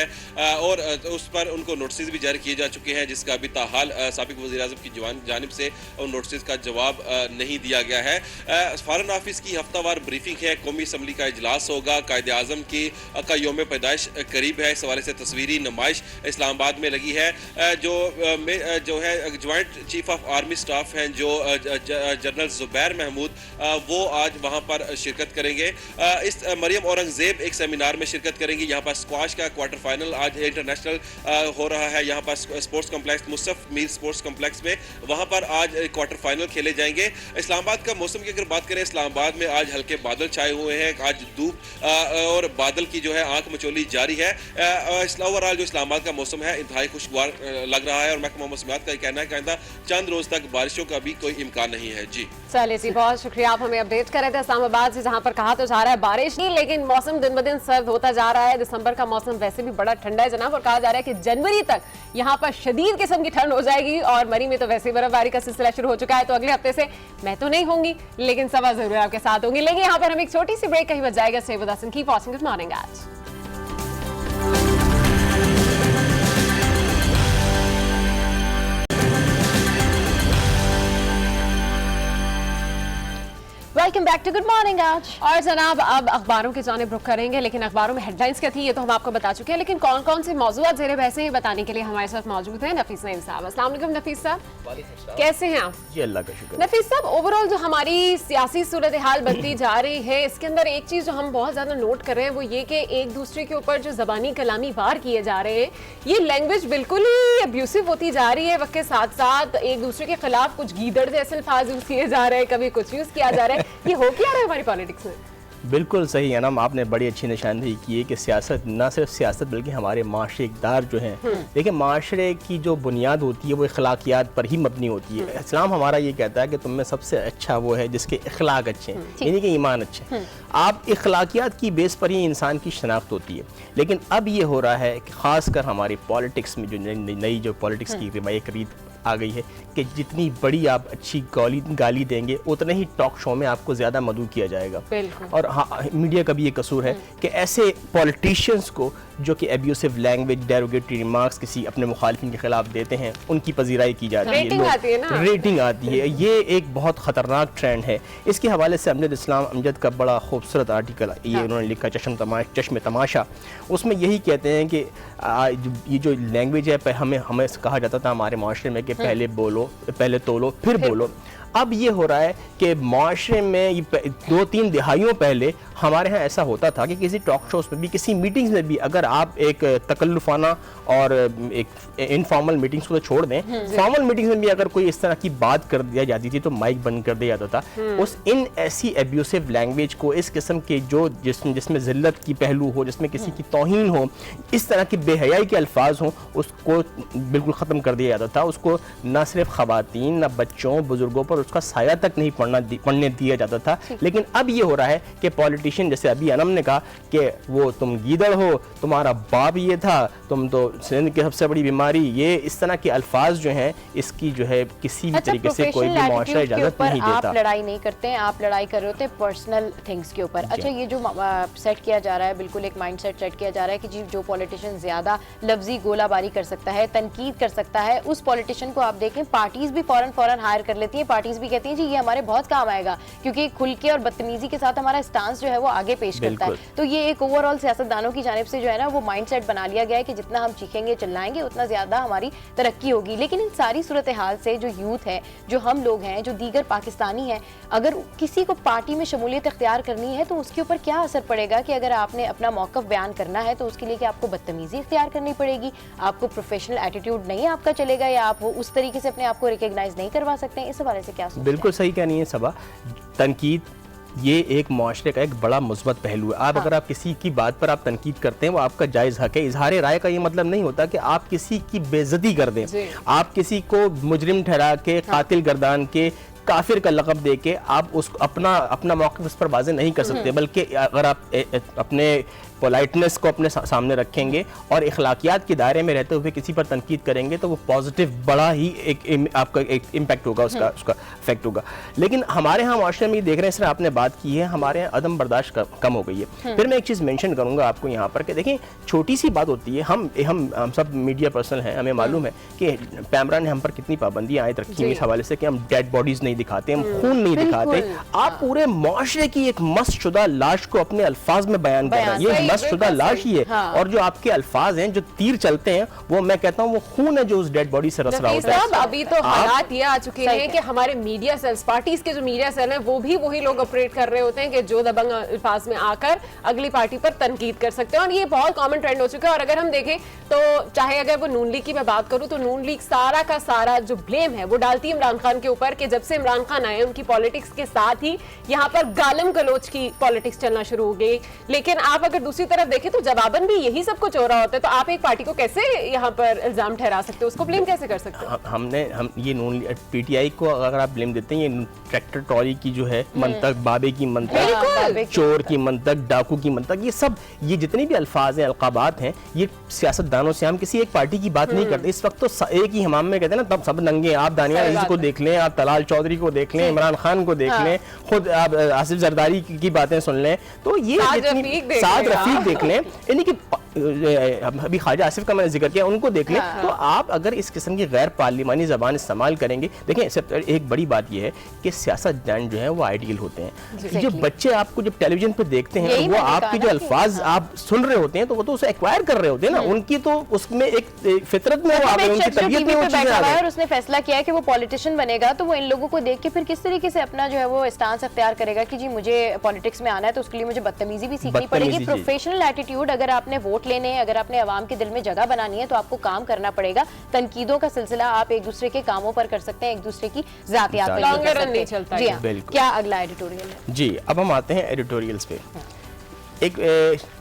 और उस पर उनको नोटिस भी जारी किए जा चुके हैं, जिसका अभी ताहाल साबिक वज़ीर-ए-आज़म की जानिब से उन नोटिस का जवाब नहीं दिया गया है। फॉरेन ऑफिस की हफ्तावार ब्रीफिंग है, कौमी असम्बली का इजलास होगा, कायदे आज़म का यौम पैदाइश करीब है, इस हवाले से तस्वीरी नुमाइश इस्लामाबाद में लगी है। जो है joint chief of army staff हैं जो जनरल ज़ुबैर महमूद, वो आज वहाँ पर शिरकत करेंगे। इस मरियम औरंगज़ेब एक सेमिनार में शिरकत करेंगी। यहाँ पर स्क्वाश का क्वार्टर फाइनल आज इंटरनेशनल हो रहा है, यहाँ पर sports complex Mustafa Mir sports complex में, वहाँ पर आज क्वार्टर फाइनल खेले जाएंगे। इस्लामाबाद का मौसम की अगर बात करें, इस्लामाबाद में आज हल्के बादल छाए हुए हैं, आज धूप और बादल की जो है आंख मचोली जारी है। ओवरऑल जो इस्लामाबाद का मौसम है इंतहाई खुशगवार लग रहा है और महकमा मौसमियात का कहना है कि आइंदा चंद रोज तक बारिशों का भी कोई इम्कान नहीं है। जी चलिए जी, बहुत शुक्रिया, आप हमें अपडेट कर रहे थे इस्लामाबाद से, जहां पर कहा तो जा रहा है बारिश नहीं, लेकिन मौसम दिन ब दिन सर्द होता जा रहा है। दिसंबर का मौसम वैसे भी बड़ा ठंडा है जनाब, और कहा जा रहा है कि जनवरी तक यहाँ पर शदीद किस्म की ठंड हो जाएगी और मरी में तो वैसे ही बर्फबारी का सिलसिला शुरू हो चुका है। तो अगले हफ्ते से मैं तो नहीं होंगी, लेकिन सबा जरूर आपके साथ होंगी। लेकिन यहाँ पर हम एक छोटी सी ब्रेक कहीं बच जाएगा। Stay with us and keep watching good morning Aaj. Welcome back to good morning Aaj. और जनाब अब अखबारों की जानिब रुख करेंगे, लेकिन अखबारों में हेडलाइंस क्या थी ये तो हम आपको बता चुके हैं, लेकिन कौन कौन से मौजूद ज़ेरे बहस हैं बताने के लिए हमारे साथ मौजूद हैं नफीस नईम साहब। अस्सलाम वालेकुम नफीस साहब, कैसे हैं आप? जी अल्लाह का शुक्र। नफीस साहब, ओवरऑल जो हमारी सियासी सूरत हाल बनती जा रही है, इसके अंदर एक चीज़ जो हम बहुत ज़्यादा नोट कर रहे हैं वो ये कि एक दूसरे के ऊपर जो ज़बानी कलामी वार किए जा रहे हैं, ये लैंग्वेज बिल्कुल ही अब्यूसिव होती जा रही है। वक्त के साथ साथ एक दूसरे के खिलाफ कुछ गीदड़ जैसे अल्फाज यूज़ किए जा रहे हैं, कभी कुछ यूज़ किया जा रहा है, ये हो क्या रहा है हमारी पॉलिटिक्स में? बिल्कुल सही है ना, आपने बड़ी अच्छी निशानदेही की है कि सियासत ना सिर्फ सियासत बल्कि हमारे माशरे इक़दार जो हैं, देखिए माशरे की जो बुनियाद होती है वो अखलाकियात पर ही मबनी होती है। इस्लाम हमारा ये कहता है कि तुम में सबसे अच्छा वो है जिसके अखलाक अच्छे हैं, यानी कि ईमान अच्छे हैं। आप अखलाकियात की बेस पर ही इंसान की शनाख्त होती है। लेकिन अब ये हो रहा है कि ख़ासकर हमारी पॉलिटिक्स में जो नई जो पॉलिटिक्स की एक रीत आ गई है कि जितनी बड़ी आप अच्छी गाली देंगे उतना ही टॉक शो में आपको ज़्यादा मदऊ किया जाएगा। और हाँ, मीडिया का भी ये कसूर है कि ऐसे पॉलिटिशियंस को जो कि एब्यूसिव लैंग्वेज, डेरोगेटरी रिमार्क्स किसी अपने मुखालिफिन के खिलाफ देते हैं, उनकी पजीराई की जाती है, रेटिंग आती है। ये एक बहुत ख़तरनाक ट्रेंड है। इसके हवाले से अमजद इस्लाम अमजद का बड़ा खूबसूरत आर्टिकल ये उन्होंने लिखा, चश्म तमाशा। उसमें यही कहते हैं कि ये जो लैंग्वेज है, हमें कहा जाता था हमारे माशरे में कि पहले बोलो, पहले तोलो फिर बोलो। अब ये हो रहा है कि माशरे में 2-3 दिहाइयों पहले हमारे यहाँ ऐसा होता था कि किसी टॉक शोज में भी, किसी मीटिंग्स में भी, अगर आप एक तकल्लुफाना और एक इनफॉर्मल मीटिंग्स को तो छोड़ दें, फॉर्मल मीटिंग्स में भी अगर कोई इस तरह की बात कर दिया जाती थी तो माइक बंद कर दिया जाता था। उस ऐसी एब्यूसिव लैंग्वेज को, इस किस्म के जो जिसमें ज़िल्लत की पहलू हो, जिसमें किसी की तौहीन हो, इस तरह की बेहयाई के अल्फाज हों, उसको बिल्कुल ख़त्म कर दिया जाता था। उसको न सिर्फ ख़वातीन, न बच्चों, बुजुर्गों पर उसका साया तक नहीं पढ़ने दिया जाता था। लेकिन अब ये हो रहा है कि पॉलिटिशियन, जैसे अभी अनम ने कहा कि वो तुम गीदड़ हो, तुम्हारा बाप ये था, तुम तो सिंध की सबसे बड़ी बीमारी, ये इस तरह के अल्फाज जो हैं, इसकी जो है किसी भी तरीके से कोई भी मुआशरा इजाजत नहीं देता। आप लड़ाई नहीं करते हैं, आप लड़ाई कर रहे होते हैं पर्सनल थिंग्स के ऊपर। अच्छा, ये जो सेट किया जा रहा है, बिल्कुल एक माइंड सेट किया जा रहा है कि जी जो पॉलिटिशियन ज्यादा लफ्जी गोलाबारी कर सकता है, तनकीद कर सकता है, उस पॉलिटिशियन को आप देखें पार्टीज भी फौरन हायर कर लेती है। पार्टीज भी कहती हैं जी ये हमारे बहुत काम आएगा, क्योंकि खुल के और बदतमीजी के साथ हमारा स्टांस जो है वो आगे पेश करता है। तो ये एक ओवरऑल सियासतदानों की जानिब से जो है ना वो माइंडसेट बना लिया गया है कि जितना हम चीखेंगे चिल्लाएंगे उतना ज्यादा हमारी तरक्की होगी। लेकिन इन सारी सूरत हाल से जो यूथ है, जो हम लोग हैं, जो दीगर पाकिस्तानी हैं, अगर किसी को पार्टी में शमूलियत इख्तियार करनी है तो उसके ऊपर क्या असर पड़ेगा कि अगर आपने अपना मौक़िफ़ बयान करना है तो उसके लिए कि आपको बदतमीजी इख्तियार करनी पड़ेगी, आपको प्रोफेशनल एटीट्यूड नहीं आपका चलेगा, या आप वो उस तरीके से अपने आप को रिकॉग्नाइज नहीं करवा सकते हैं। इस हवाले से क्या? बिल्कुल सही कहनी है सबा, तनकीद ये एक माशरे का एक बड़ा मुस्बत पहलू है। आप अगर आप किसी की बात पर आप तनकीद करते हैं वो आपका जायज़ हक है। इजहार राय का ये मतलब नहीं होता कि आप किसी की बेइज्जती कर दें, आप किसी को मुजरिम ठहरा के, कातिल गर्दान के, काफिर का लक़ब दे के आप उसको अपना मौक़िफ़ उस पर वाज़ेह नहीं कर सकते, बल्कि अगर आप अपने पोलाइटनेस को अपने सामने रखेंगे और इखलाकियात के दायरे में रहते हुए किसी पर तनकीद करेंगे तो वो पॉजिटिव बड़ा ही आपका एक इम्पैक्ट होगा, उसका इफेक्ट होगा। लेकिन हमारे यहाँ माशरे में ये देख रहे हैं, सर आपने बात की है, हमारे यहाँ अदम बर्दाश्त कम हो गई है। फिर मैं एक चीज़ मेंशन करूँगा आपको यहाँ पर कि देखें, छोटी सी बात होती है, हम सब मीडिया पर्सन हैं, हमें मालूम है कि पैमरा ने हम पर कितनी पाबंदियाँ आयत रखी हैं इस हवाले से कि हम डेड बॉडीज़ नहीं दिखाते, हम खून नहीं दिखाते। आप पूरे माशरे की एक मस्शुदा लाश को अपने अल्फाज में बयान कर रहे हैं, ये मस्शुदा लाश ही है। हाँ। और जो आपके अल्फाज हैं, जो तीर चलते हैं, वो मैं कहता हूँ वो खून है जो उस डेड बॉडी से रस रहा होता है। अभी तो हालात ये आ चुके हैं कि हमारे मीडिया सेल्स, पार्टीज के जो मीडिया सेल हैं, वो भी वही लोग ऑपरेट कर रहे होते हैं कि जो दबंग अल्फाज में आकर अगली पार्टी पर तनकीद कर सकते हैं, और ये बहुत कॉमन ट्रेंड हो चुका है। और अगर हम देखें तो चाहे अगर वो नून लीग की मैं बात करूं तो नून लीग सारा का सारा जो ब्लेम है वो डालती है इमरान खान के ऊपर कि जब से इमरान खान आए उनकी पॉलिटिक्स के साथ ही यहाँ पर गालम गलोच की पॉलिटिक्स चलना शुरू हो गई। लेकिन आप अगर दूसरी तरफ देखें तो जवाबन भी यही सब कुछ हो रहा होता है, तो आप एक पार्टी को कैसे यहाँ पर इल्जाम ठहरा सकते हो, उसको ब्लेम कैसे कर सकते हो? हम ये नून पीटीआई को अगर आप ब्लेम देते हैं, ये ट्रैक्टर ट्रॉली की जो है मंतक, बाबे की मंतक, चोर की मंतक, डाकू की मंतक, ये जितने भी अल्फाज हैं, अलकाबात हैं, ये सियासतदानों से, हम किसी एक पार्टी की बात नहीं करते। इस वक्त तो एक ही हमाम में कहते हैं ना, तब सब नंगे। आप दानिया अजीज को देख लें, आप तलाल चौधरी को देख लें, इमरान खान को देख लें, खुद आप आसिफ जरदारी की बातें सुन लें, तो ये साद रफीक देख लें, यानी कि अभी ख्वाजा आसिफ का मैंने जिक्र किया, उनको देख लें। तो आप अगर इस किस्म की गैर पार्लिमानी जबान इस्तेमाल करेंगे, देखें एक बड़ी बात यह है कि सियासतदान जो है वो आइडियल होते हैं। जो बच्चे आपको जब टेलीविजन पे देखते हैं, वो आपके जो अल्फाज आप सुन रहे होते हैं, तो वो तो उसे एक्वायर कर रहे होते हैं ना, उनकी तो उसमें एक फितरत में उनकी तबीयत में वो चीजें आ गई और उसने फैसला किया कि वो पॉलिटिशियन बनेगा, तो वो इन लोगों को देख के फिर किस तरीके से अपना जो है वो स्टांस अख्तियार करेगा कि जी मुझे पॉलिटिक्स में आना है, तो उसके लिए मुझे बदतमीजी भी सीखनी पड़ेगी। प्रोफेशनल एटीट्यूड, अगर आपने वोट लेने हैं, अगर आपने अवाम के दिल में जगह बनानी है, तो आपको काम करना पड़ेगा। तनकीदों का सिलसिला आप एक दूसरे के कामों पर कर सकते हैं, एक दूसरे की ज़ातियात पे नहीं चलता। जी हाँ, क्या अगला एडिटोरियल है? जी, अब हम आते हैं एडिटोरियल्स पे। एक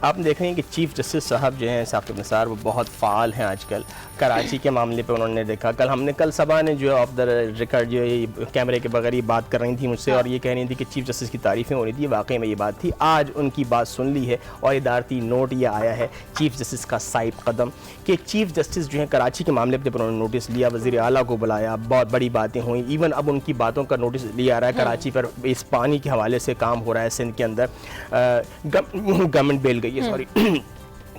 आप देख रहे हैं कि चीफ जस्टिस साहब जो हैं साकिब निसार, वो बहुत फ़ाल हैं आजकल। कराची के मामले पे उन्होंने देखा, कल सबा ने जो ऑफ द रिकॉर्ड जो है कैमरे के बगैर ये बात कर रही थी मुझसे, और ये कह रही थी कि चीफ जस्टिस की तारीफ़ें हो रही थी, वाकई में ये बात थी। आज उनकी बात सुन ली है और इदारती नोट ये आया है चीफ जस्टिस का साइब कदम कि चीफ जस्टिस जो है कराची के मामले पर उन्होंने नोटिस लिया, वज़ीर आला को बुलाया, बहुत बड़ी बातें हुई। इवन अब उनकी बातों का नोटिस लिया रहा है, कराची पर इस पानी के हवाले से काम हो रहा है सिंध के अंदर, गवर्नमेंट बेल गई है, सॉरी।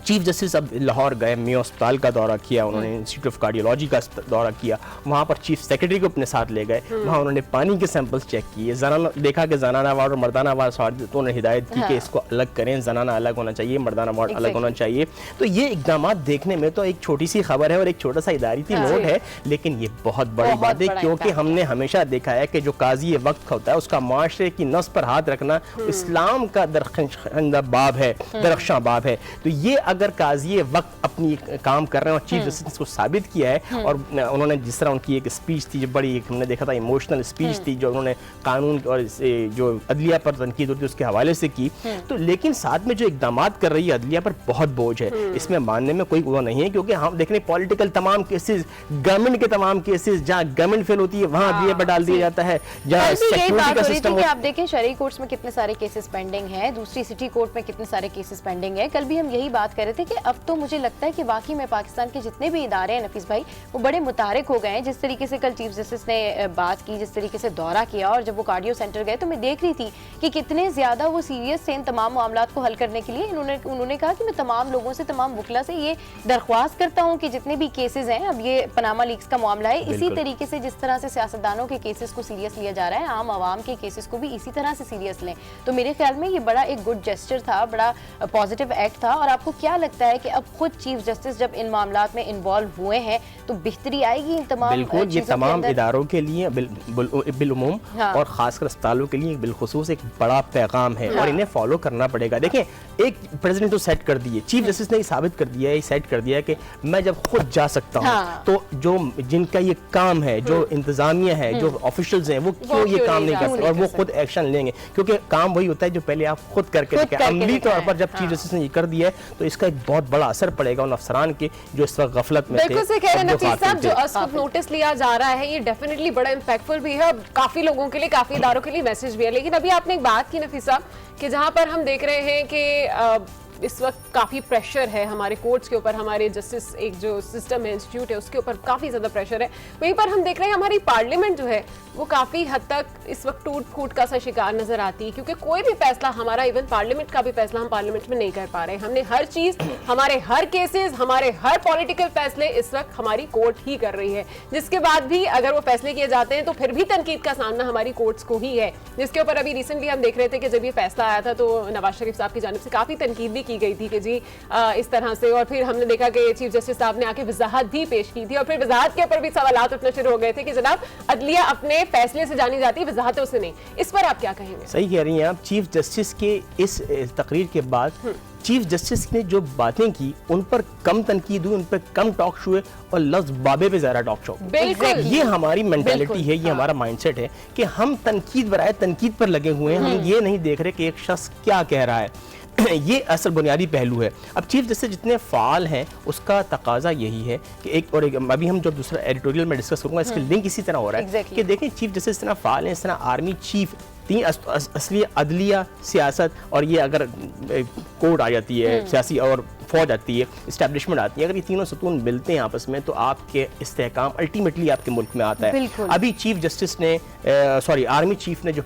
चीफ जस्टिस अब लाहौर गए, मियां अस्पताल का दौरा किया, उन्होंने इंस्टीट्यूट ऑफ कार्डियोलॉजी का दौरा किया, वहाँ पर चीफ सेक्रेटरी को अपने साथ ले गए, वहाँ उन्होंने पानी के सैंपल्स चेक किए, देखा कि जनाना वार्ड और मर्दाना वार्ड, तो उन्होंने हिदायत की कि इसको अलग करें, जनाना अलग होना चाहिए, मर्दाना वार्ड अलग होना चाहिए। तो ये इकदाम देखने में तो एक छोटी सी खबर है और एक छोटा सा इदारती नोट है, लेकिन ये बहुत बड़ी बात है, क्योंकि हमने हमेशा देखा है कि जो काजी वक्त होता है उसका माशरे की नस पर हाथ रखना इस्लाम का दरख्शां बाब है। तो ये अगर काजी वक्त अपनी काम कर रहे हैं और चीफ जस्टिस को साबित किया है, और उन्होंने जिस तरह उनकी एक स्पीच थी जो बड़ी हमने देखा था इमोशनल स्पीच थी, जो उन्होंने कानून और जो अदलिया पर तनकीद होती है उसके हवाले से की, तो लेकिन साथ में जो इकदाम कर रही है अदलिया पर बहुत बोझ है, इसमें मानने में कोई वो नहीं है, क्योंकि हम देख रहे हैं पॉलिटिकल तमाम केसेस, गवर्नमेंट के तमाम केसेस, जहाँ गवर्नमेंट फेल होती है वहाँ अदलिया पर डाल दिया जाता है, जहाँ सिक्योरिटी का सिस्टम। आप देखें शरई कोर्ट्स में कितने सारे केसेस पेंडिंग हैं, दूसरी सिटी कोर्ट में कितने सारे केसेस पेंडिंग है। कल भी हम यही बात कर रहे थे कि अब तो मुझे लगता है कि वाकई में पाकिस्तान के जितने भी इदारे हैं नफीस भाई, वो बड़े मुतारिक हो गए हैं। जिस तरीके से कल चीफ जस्टिस ने बात की, जिस तरीके से दौरा किया, और जब वो कार्डियो सेंटर गए तो मैं देख रही थी कि कितने ज्यादा वो सीरियस थे इन तमाम मामलात को हल करने के लिए। उन्होंने कहा कि मैं तमाम लोगों से, तमाम वकला से ये दरख्वास्त करता हूँ कि जितने भी केसेस हैं, अब ये पनामा लीक्स का मामला है, इसी तरीके से जिस तरह से सियासतदानों के केसेस को सीरियस लिया जा रहा है, आम आवाम के केसेस को भी इसी तरह से सीरियस लें। तो मेरे ख्याल में ये बड़ा एक गुड जेस्चर था, बड़ा पॉजिटिव एक्ट था। और आपको क्या लगता है कि अब खुद चीफ जस्टिस जब इन मामलात में इन्वॉल्व हुए हैं तो बेहतरी आएगी इन तमाम? बिल्कुल, ये तमाम इदारों के लिए बिलउमूम और खासकर अस्पतालों के लिए बिलखुसूस एक बड़ा पैगाम है, और इन्हें फॉलो करना पड़ेगा। देखें, एक प्रेसिडेंट तो सेट कर दिए, चीफ जस्टिस ने साबित कर दिया है, सेट कर दिया है कि मैं जब खुद जा सकता हूँ, तो जो जिनका ये काम है, जो इंतजामिया है, जो ऑफिशियल्स हैं, वो क्यों ये काम नहीं करते, और वो खुद एक्शन लेंगे, क्योंकि काम वही होता है जो पहले आप खुद करके। अमली तौर पर जब चीफ जस्टिस ने ये कर दिया है, तो इसका इसका एक बहुत बड़ा असर पड़ेगा उन अफसरान के जो इस वक्त गफलत में थे। बिल्कुल सही कह रहे हैं और जो नफीस साहब, गाफिल जो थे। अस्कुप नोटिस लिया जा रहा है ये डेफिनेटली बड़ा इम्पैक्टफुल भी है और काफी लोगों के लिए, काफी इदारों के लिए मैसेज भी है। लेकिन अभी आपने एक बात की नफीस साहब कि जहां पर हम देख रहे हैं कि इस वक्त काफ़ी प्रेशर है हमारे कोर्ट्स के ऊपर, हमारे जस्टिस एक जो सिस्टम है, इंस्टीट्यूट है, उसके ऊपर काफ़ी ज़्यादा प्रेशर है। वहीं पर हम देख रहे हैं हमारी पार्लियामेंट जो है वो काफ़ी हद तक इस वक्त टूट फूट का सा शिकार नजर आती है, क्योंकि कोई भी फैसला हमारा, इवन पार्लियामेंट का भी फैसला हम पार्लियामेंट में नहीं कर पा रहे। हमने हर चीज़, हमारे हर केसेस, हमारे हर पॉलिटिकल फैसले इस वक्त हमारी कोर्ट ही कर रही है, जिसके बाद भी अगर वो फैसले किए जाते हैं तो फिर भी तनकीद का सामना हमारी कोर्ट्स को ही है। जिसके ऊपर अभी रिसेंटली हम देख रहे थे कि जब ये फैसला आया था तो नवाज शरीफ साहब की जानिब से काफ़ी तनकीद भी की गई थी कि जी इस तरह से, और फिर हमने देखा कि चीफ जस्टिस साहब ने आके वजाहत भी पेश की थी और फिर वजाहत के ऊपर भी सवालात उठने शुरू हो गए थे कि जनाब अदलिया अपने फैसले से जानी जाती है, वजाहत उसे नहीं। इस पर आप क्या कहेंगे? सही कह रही हैं आप। चीफ जस्टिस के इस तकरीर के बाद चीफ जस्टिस ने जो बातें की उन पर कम तनकीद हुई, उन पर कम टॉक हुए और लफ्ज बाबे पे ज़्यादा टॉक शो। बिल्कुल, ये हमारी मेंटालिटी है, ये हमारा माइंडसेट है कि हम तनकीद बराए तनकीद पर लगे हुए हैं, हम ये नहीं देख रहे कि एक शख्स क्या कह रहा है। ये असल बुनियादी पहलू है। अब चीफ जस्टिस जितने फ़ाल हैं उसका तकाजा यही है कि एक अभी हम जो दूसरा एडिटोरियल में डिस्कस करूँगा इसके लिंक इसी तरह हो रहा है कि देखें चीफ जस्टिस इतना फ़ाल है, इस तरह आर्मी चीफ, तीन असली अदलिया, सियासत और ये अगर कोर्ट आ जाती है सियासी और फौज आती है, इस्टेब्लिशमेंट आती है, अगर ये तीनों सतून मिलते हैं आपस में तो आपके इस्तेहकाम अल्टीमेटली आपके मुल्क में आता है। अभी चीफ जस्टिस ने आर्मी चीफ ने जो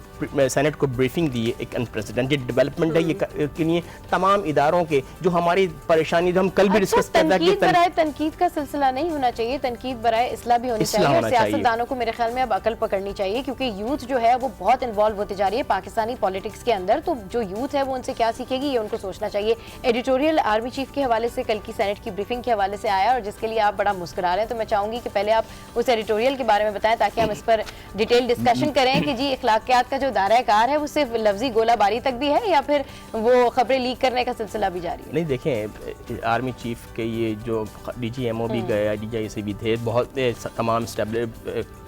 सेनेट को ब्रीफिंग दी है, एक अनप्रेसिडेंटेड डेवलपमेंट है ये के लिए तमाम इदारों के जो हमारी परेशानी जो हम कल भी डिस्कस कर रहे थे। तनकीद का सिलसिला नहीं होना चाहिए, तनकीद बराए इस्लाह भी होनी चाहिए और सियासतदानों को मेरे ख्याल में अब अकल पकड़नी चाहिए, क्योंकि यूथ जो है वो बहुत इन्वॉल्व होती जा रही है पाकिस्तानी पॉलिटिक्स के अंदर। तो जो यूथ है वो उनसे क्या सीखेगी ये उनको सोचना चाहिए। एडिटोरियल आर्मी चीफ के हवाले से कल की सेनेट की ब्रीफिंग के हवाले से आया और जिसके लिए आप बड़ा मुस्कुरा रहे हैं, तो मैं चाहूंगी कि पहले आप उस एडिटोरियल के बारे में बताएं ताकि हम इस पर डिटेल डिस्कशन करें कि जी इखलाकियात का जो दायरा कार है वो सिर्फ लफ्जी गोलाबारी तक भी है या फिर वो खबरें लीक करने का सिलसिला भी जारी है। नहीं, देखें आर्मी चीफ के ये जो DGMO भी गए, DGI भी थे, बहुत तमाम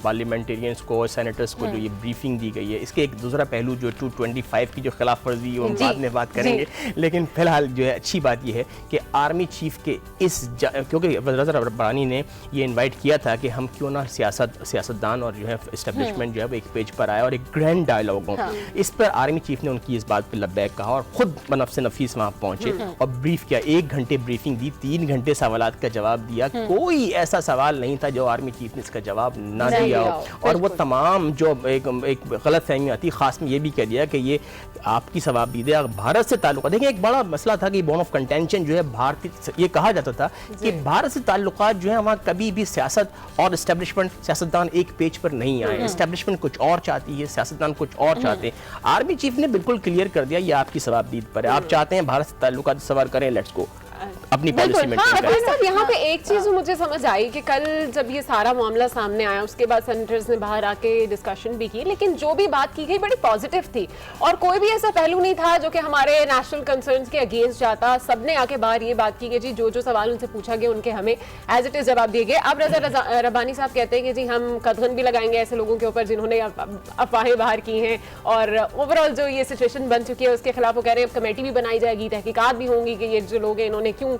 पार्लियामेंटेरियंस को, सेनेटर्स को जो ये ब्रीफिंग दी गई है, इसके एक दूसरा पहलू जो 225 की जो खिलाफ वर्जी वो बाद में बात करेंगे, लेकिन फिलहाल जो है अच्छी बात ये है कि आर्मी चीफ के क्योंकि वज़ीर रब्बानी ने ये इनवाइट किया था कि हम क्यों ना सियासतदान और जो है इस्टेब्लिशमेंट जो है वो एक पेज पर आए और एक ग्रैंड डायलॉग हो। इस पर आर्मी चीफ ने उनकी इस बात पर लब्बैक कहा और खुद बनफ़ नफीस वहाँ पहुंचे और ब्रीफ किया। 1 घंटे ब्रीफिंग दी, 3 घंटे सवालात का जवाब दिया। कोई ऐसा सवाल नहीं था जो आर्मी चीफ ने इसका जवाब ना दिया हो और वो तमाम जो एक गलत फहमी आती, खास में ये भी कह दिया कि ये आपकी सवाब दी दे भारत से ताल्लुक़। देखिए एक बड़ा मसला था कि बोन ऑफ कंटेंशन जो है भारतीय, ये कहा जाता था कि भारत से ताल्लुकात जो है वहाँ कभी भी सियासत और इस्टेब्लिशमेंट, सियासतदान एक पेज पर नहीं आए। इस्टेब्लिशमेंट कुछ और चाहती है, सियासतदान कुछ और चाहते हैं। आर्मी चीफ ने बिल्कुल क्लियर कर दिया ये आपकी सवाबदीद पर है, आप चाहते हैं भारत से ताल्लुकात सवार करें, लेट्स गो, अपनी पॉलिसी में। हाँ, यहाँ पे एक चीज मुझे समझ आई कि कल जब ये सारा मामला सामने आया उसके बाद सेनेटर्स ने बाहर आके डिस्कशन भी की, लेकिन जो भी बात की गई बड़ी पॉजिटिव थी और कोई भी ऐसा पहलू नहीं था जो कि हमारे नेशनल कंसर्न्स के अगेंस्ट जाता। सबने आके बाहर ये बात की कि जी जो सवाल उनसे पूछा गया उनके हमें एज इट इज जवाब दिए गए। अब रज़ा रब्बानी साहब कहते हैं कि जी हम कदगन भी लगाएंगे ऐसे लोगों के ऊपर जिन्होंने अफवाहें बाहर की हैं और ओवरऑल जो ये सिचुएशन बन चुकी है उसके खिलाफ वो कह रहे हैं कमेटी भी बनाई जाएगी, तहकीकात भी होंगी कि ये जो लोग हैं इन्होंने क्यों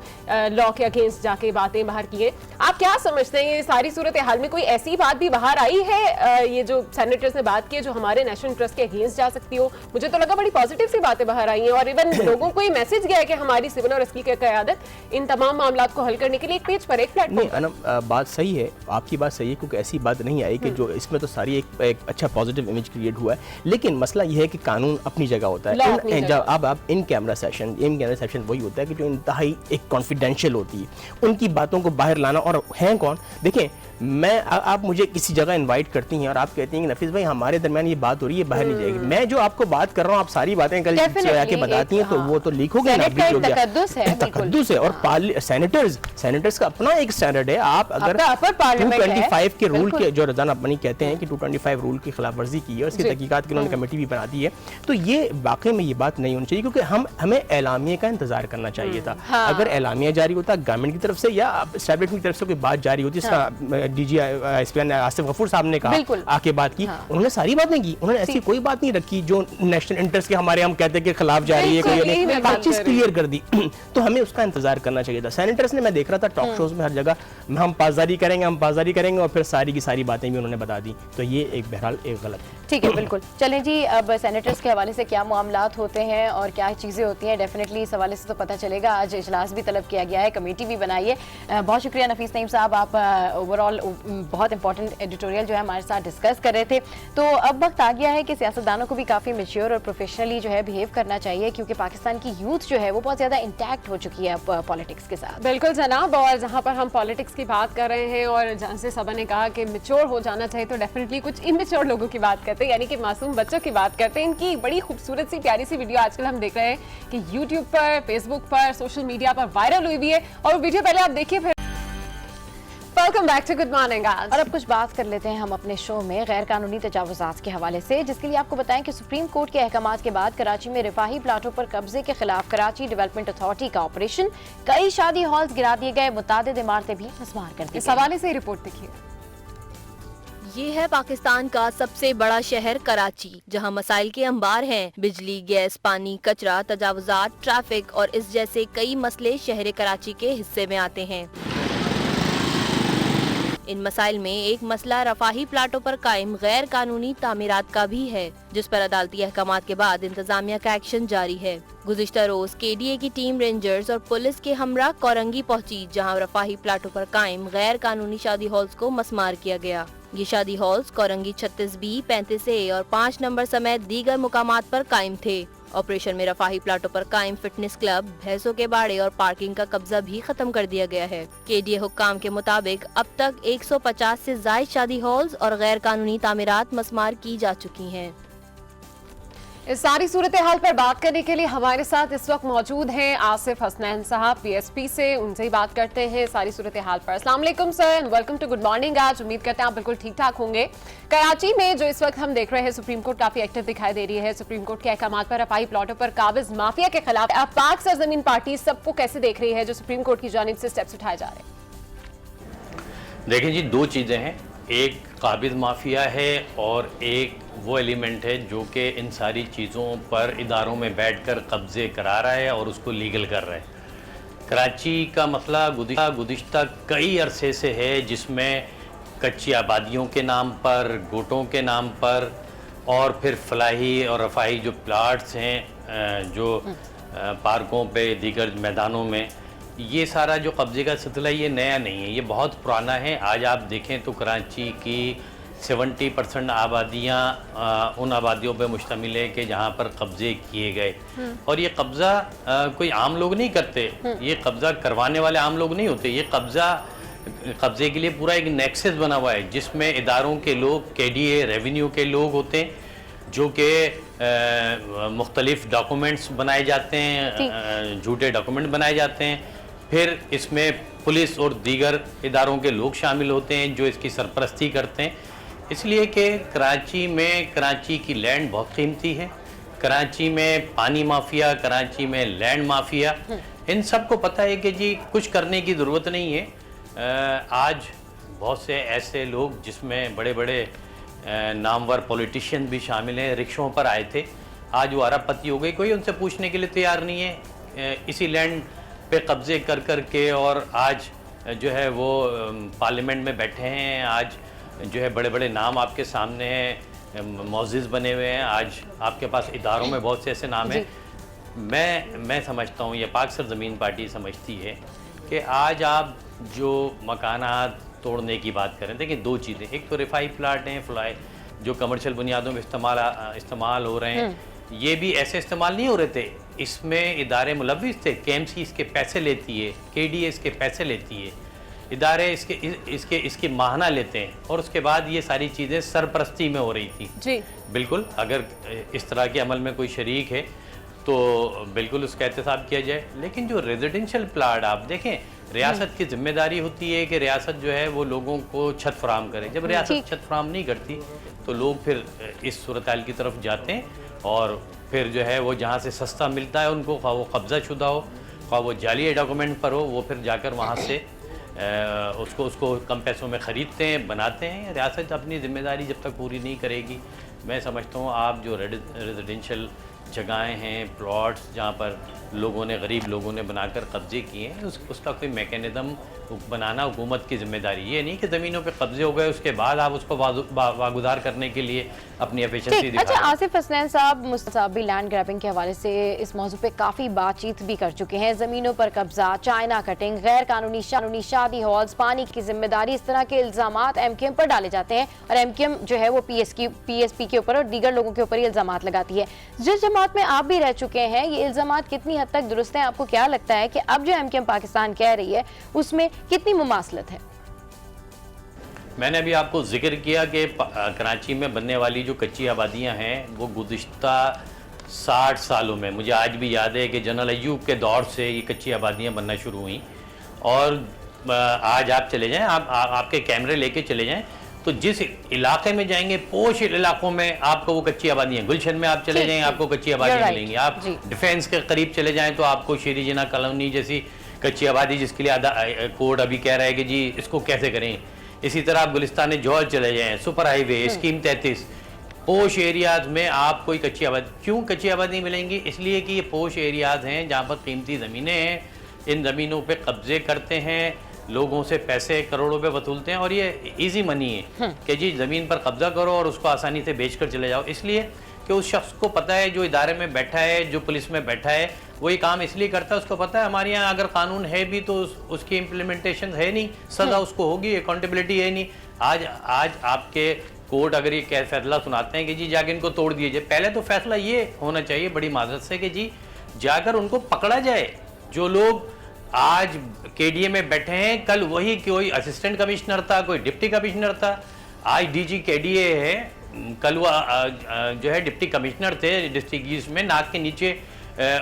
लॉ के अगेंस्ट जाके बातें बाहर की है। आप क्या समझते हैं ये सारी सूरत हाल में कोई ऐसी बात भी बाहर आई है ये जो सेनेटर्स ने बात की है जो हमारे नेशनल इंटरेस्ट के अगेंस्ट जा सकती हो? मुझे तो लगा बड़ी पॉजिटिव सी बातें बाहर आई हैं और इवन लोगों को ये मैसेज गया है कि हमारी सिविल और इसकी क़यादत इन तमाम मामलों को हल करने के लिए एक पेज पर, एक प्लेटफॉर्म। बात सही है, आपकी बात सही है, क्योंकि ऐसी बात नहीं आई कि जो इसमें तो सारी एक अच्छा पॉजिटिव इमेज क्रिएट हुआ है, लेकिन मसला यह है कि कानून अपनी जगह होता है। जब अब इन कैमरा सेशन वही होता है कि जो इंतहाई एक कॉन्फिडेंशियल होती है, उनकी बातों को बाहर लाना। और हैं कौन, देखें आप मुझे किसी जगह इनवाइट करती हैं और आप कहती हैं कि नफीस भाई हमारे दरमियान ये बात हो रही है, बाहर नहीं जाएगी। मैं जो आपको बात कर रहा हूँ आप सारी बातें कल आके बताती हैं तो वो तो लीक हो गया ना, तकद्दुस है। और सेनेटर्स का अपना एक स्टैंडर्ड है। आप अगर 225 के रूल के जो रज़ा रब्बानी कहते हैं कि 225 रूल की खिलाफ वर्जी की है और इसकी तहकीकात की उन्होंने कमेटी भी बना दी है, तो ये वाकई में ये बात नहीं होनी चाहिए, क्योंकि हमें एलामिया का इंतजार करना चाहिए था। अगर एलामिया जारी होता, गवर्नमेंट की तरफ से या एस्टैब्लिशमेंट की तरफ से कोई बात जारी होती, डीजी एसपी आसिफ गफूर साहब ने कहा आके बात की, उन्होंने सारी बातें की, उन्होंने ऐसी कोई बात नहीं रखी जो नेशनल इंटरेस्ट के हमारे हम कहते हैं कि खिलाफ जा रही है, कोई बात चीज क्लियर कर दी। तो हमें उसका इंतजार करना चाहिए था। सेनेटर्स ने, मैं देख रहा था टॉक शोज में हर जगह, हम पासदारी करेंगे और फिर सारी की सारी बातें भी उन्होंने बता दी। तो ये एक बहरहाल एक गलत है। ठीक है, बिल्कुल। चलें जी, अब सेनेटर्स के हवाले से क्या मामलात होते हैं और क्या चीज़ें होती हैं, डेफिनेटली इस हवाले से तो पता चलेगा। आज इजलास भी तलब किया गया है, कमेटी भी बनाई है। बहुत शुक्रिया नफीस नईम साहब, आप ओवरऑल बहुत इंपॉर्टेंट एडिटोरियल जो है हमारे साथ डिस्कस कर रहे थे। तो अब वक्त आ गया है कि सियासतदानों को भी काफ़ी मैच्योर और प्रोफेशनली जो है बिहेव करना चाहिए, क्योंकि पाकिस्तान की यूथ जो है वो बहुत ज़्यादा इंटैक्ट हो चुकी है पॉलिटिक्स के साथ। बिल्कुल जनाब, और जहाँ पर हम पॉलिटिक्स की बात कर रहे हैं और जहाँ से सबा ने कहा कि मैच्योर हो जाना चाहिए, तो डेफिनेटली कुछ इमेच्योर लोगों की बात करते हैं, यानी कि मासूम बच्चों की बात करते हैं। इनकी बड़ी खूबसूरत सी प्यारी सी वीडियो आजकल हम देख रहे हैं कि यूट्यूब पर, फेसबुक पर, सोशल मीडिया पर वायरल हुई भी है, और वीडियो पहले आप देखिए फिर। Welcome back to good morning. और अब कुछ बात कर लेते हैं हम अपने शो में गैर कानूनी तजावुज़ात के हवाले से, जिसके लिए आपको बताएं कि सुप्रीम कोर्ट के अहकामात के बाद कराची में रिफाही प्लाटों पर कब्जे के खिलाफ कराची डेवलपमेंट अथॉरिटी का ऑपरेशन, कई शादी हॉल्स गिरा दिए गए, मुतादिद इमारतें भी मस्मार कर दी। इस हवाले से रिपोर्ट देखिए। ये है पाकिस्तान का सबसे बड़ा शहर कराची, जहां मसाइल के अंबार हैं। बिजली, गैस, पानी, कचरा, तजावुज़ात, ट्रैफिक और इस जैसे कई मसले शहर कराची के हिस्से में आते हैं। इन मसाइल में एक मसला रफाही प्लाटों पर कायम गैर कानूनी तामीरात का भी है, जिस पर अदालती अहकामात के बाद इंतजामिया का एक्शन जारी है। गुज़िश्ता रोज KDA की टीम रेंजर्स और पुलिस के हमरा कोरंगी पहुंची, जहां रफाही प्लाटों पर कायम गैर कानूनी शादी हॉल्स को मस्मार किया गया। ये शादी हॉल्स कोरंगी 36B, 35A और 5 नंबर समेत दीगर मुकामात पर कायम थे। ऑपरेशन में रफाही प्लाटों पर कायम फिटनेस क्लब, भैंसों के बाड़े और पार्किंग का कब्जा भी खत्म कर दिया गया है। KDA हुक्काम के मुताबिक अब तक 150 से जायद शादी हॉल्स और गैर कानूनी तामीरात मस्मार की जा चुकी हैं। इस सारी सूरत हाल पर बात करने के लिए हमारे साथ इस वक्त मौजूद हैं आसिफ हसनैन साहब PSP से, उनसे ही बात करते हैं सारी सूरत हाल पर। अस्सलाम वालेकुम sir and welcome to good morning. आज उम्मीद करते हैं आप बिल्कुल ठीक ठाक होंगे। कराची में जो इस वक्त हम देख रहे हैं, सुप्रीम कोर्ट काफी एक्टिव दिखाई दे रही है। सुप्रीम कोर्ट के अहकामात पर रफाही प्लॉटों पर काबिज माफिया के खिलाफ पाक सरजमीन पार्टी सबको कैसे देख रही है, जो सुप्रीम कोर्ट की जानिब से स्टेप्स उठाए जा रहे हैं? देखिए जी, दो चीज़ें हैं, एक काबिज माफिया है और एक वो एलिमेंट है जो कि इन सारी चीज़ों पर इदारों में बैठकर कब्ज़े करा रहा है और उसको लीगल कर रहा है। कराची का मसला गुज़िश्ता कई अरसे से है, जिसमें कच्ची आबादियों के नाम पर, गोटों के नाम पर और फिर फलाही और रफाही जो प्लाट्स हैं जो पार्कों पे, दीगर मैदानों में, ये सारा जो कब्ज़े का सिलसिला ये नया नहीं है, ये बहुत पुराना है। आज आप देखें तो कराची की 70% आबादियाँ उन आबादियों पे मुश्तमिल है कि जहाँ पर कब्ज़े किए गए, और ये कब्ज़ा कोई आम लोग नहीं करते, ये कब्ज़ा करवाने वाले आम लोग नहीं होते। ये कब्ज़े के लिए पूरा एक नेक्सस बना हुआ है, जिसमें इदारों के लोग, KDA, रेवेन्यू के लोग होते हैं, जो कि मुख्तलिफ डॉक्यूमेंट्स बनाए जाते हैं, झूठे डॉक्यूमेंट बनाए जाते हैं। फिर इसमें पुलिस और दीगर इदारों के लोग शामिल होते हैं जो इसकी सरपरस्ती करते हैं। इसलिए कि कराची की लैंड बहुत कीमती है, कराची में पानी माफिया, कराची में लैंड माफिया, इन सब को पता है कि जी कुछ करने की ज़रूरत नहीं है। आज बहुत से ऐसे लोग, जिसमें बड़े बड़े नामवर पॉलिटिशियन भी शामिल हैं, रिक्शों पर आए थे, आज वो अरबपति हो गए, कोई उनसे पूछने के लिए तैयार नहीं है। इसी लैंड पे कब्ज़े कर कर के और आज जो है वो पार्लियामेंट में बैठे हैं, आज जो है बड़े बड़े नाम आपके सामने हैं, मौजिज़ बने हुए हैं। आज आपके पास इदारों में बहुत से ऐसे नाम हैं। मैं समझता हूँ, ये पाक सरजमीन पार्टी समझती है कि आज आप जो मकानात तोड़ने की बात करें, देखिए दो चीज़ें, एक तो रिफाई प्लाट हैं, फ्लाई जो कमर्शियल बुनियादों में इस्तेमाल हो रहे हैं, ये भी ऐसे इस्तेमाल नहीं हो रहे थे, इसमें इदारे मुलव्विस थे। KMC इसके पैसे लेती है, KDA इसके पैसे लेती है, इदारे इसके माहना लेते हैं, और उसके बाद ये सारी चीज़ें सरपरस्ती में हो रही थी। जी बिल्कुल, अगर इस तरह के अमल में कोई शरीक है तो बिल्कुल उसका एहतसाब किया जाए। लेकिन जो रेजिडेंशियल प्लाट आप देखें, रियासत की जिम्मेदारी होती है कि रियासत जो है वो लोगों को छत फराहम करे। जब रियासत छत फराहम नहीं करती तो लोग फिर इस सूरत हाल की तरफ जाते हैं, और फिर जो है वो जहाँ से सस्ता मिलता है उनको, वो कब्ज़ा शुदा हो, खा वो जाली डॉक्यूमेंट पर हो, वो फिर जाकर वहाँ से उसको कम पैसों में ख़रीदते हैं, बनाते हैं। रियासत अपनी ज़िम्मेदारी जब तक पूरी नहीं करेगी, मैं समझता हूँ आप जो रेजिडेंशियल जगहें हैं, प्लॉट्स जहाँ पर लोगों ने, गरीब लोगों ने बनाकर कब्जे किए हैं, उसका कोई मैकेनिज़्म बनाना हुकूमत की ज़िम्मेदारी। ये नहीं कि ज़मीनों पे कब्जे हो गए उसके बाद आप उसको वागुदार करने के लिए अपनी एफिशिएंसी दिखा। अच्छा, आसिफ हसनैन साहब भी लैंड ग्रैबिंग के हवाले से इस मौजू पे काफ़ी बातचीत भी कर चुके हैं। ज़मीनों पर कब्जा, चाइना कटिंग, गैर कानूनी शादी हॉल्स, पानी की जिम्मेदारी, इस तरह के इल्ज़ामात MKM पर डाले जाते हैं और MKM जो है वो PSP के ऊपर और दीगर लोगों के ऊपर ये इल्ज़ामात लगाती है। जिस जमात में आप भी रह चुके हैं, ये इल्ज़ामात कितनी हद तक दुरुस्त हैं? आपको क्या लगता है कि अब जो MKM पाकिस्तान कह रही है उसमें कितनी मुमासलत है? मैंने अभी आपको जिक्र किया कि कराची में बनने वाली जो कच्ची आबादियां हैं वो गुज़िश्ता 60 सालों में, मुझे आज भी याद है कि जनरल अय्यूब के दौर से ये कच्ची आबादियां बनना शुरू हुई। और आज आप चले जाएं, आपके कैमरे लेके चले जाएं तो जिस इलाके में जाएंगे, पोश इलाकों में आपको वो कच्ची आबादियाँ, गुलशन में आप चले जाएं आपको कच्ची आबादियाँ मिलेंगी। आप डिफेंस के करीब चले जाएं तो आपको शेरी जिना कॉलोनी जैसी कच्ची आबादी, जिसके लिए कोड अभी कह रहा है कि जी इसको कैसे करें। इसी तरह आप गुलिस्तान जौहर चले जाएँ, सुपर हाईवे, स्कीम 33, पोश एरियाज़ में आप कोई कच्ची आबादी, क्यों कच्ची आबादी मिलेंगी? इसलिए कि ये पोश एरियाज़ हैं जहाँ पर कीमती ज़मीनें हैं, इन ज़मीनों पे कब्जे करते हैं, लोगों से पैसे करोड़ों पे वसूलते हैं और ये इजी मनी है कि जी ज़मीन पर कब्जा करो और उसको आसानी से बेच कर चले जाओ। इसलिए कि उस शख्स को पता है, जो इदारे में बैठा है, जो पुलिस में बैठा है, वो ये काम इसलिए करता है, उसको पता है हमारे यहाँ अगर कानून है भी तो उसकी इम्प्लीमेंटेशन है नहीं, सज़ा उसको होगी, अकाउंटेबिलिटी है नहीं। आज आपके कोर्ट अगर ये क्या फैसला सुनाते हैं कि जी जाकर इनको तोड़ दिए जाए, पहले तो फैसला ये होना चाहिए बड़ी माजरत से कि जी जाकर उनको पकड़ा जाए। जो लोग आज KDA में बैठे हैं, कल वही कोई असिस्टेंट कमिश्नर था, कोई डिप्टी कमिश्नर था, आज DG KDA है, कल वो जो है डिप्टी कमिश्नर थे डिस्ट्रिक्ट ईस्ट में, नाक के नीचे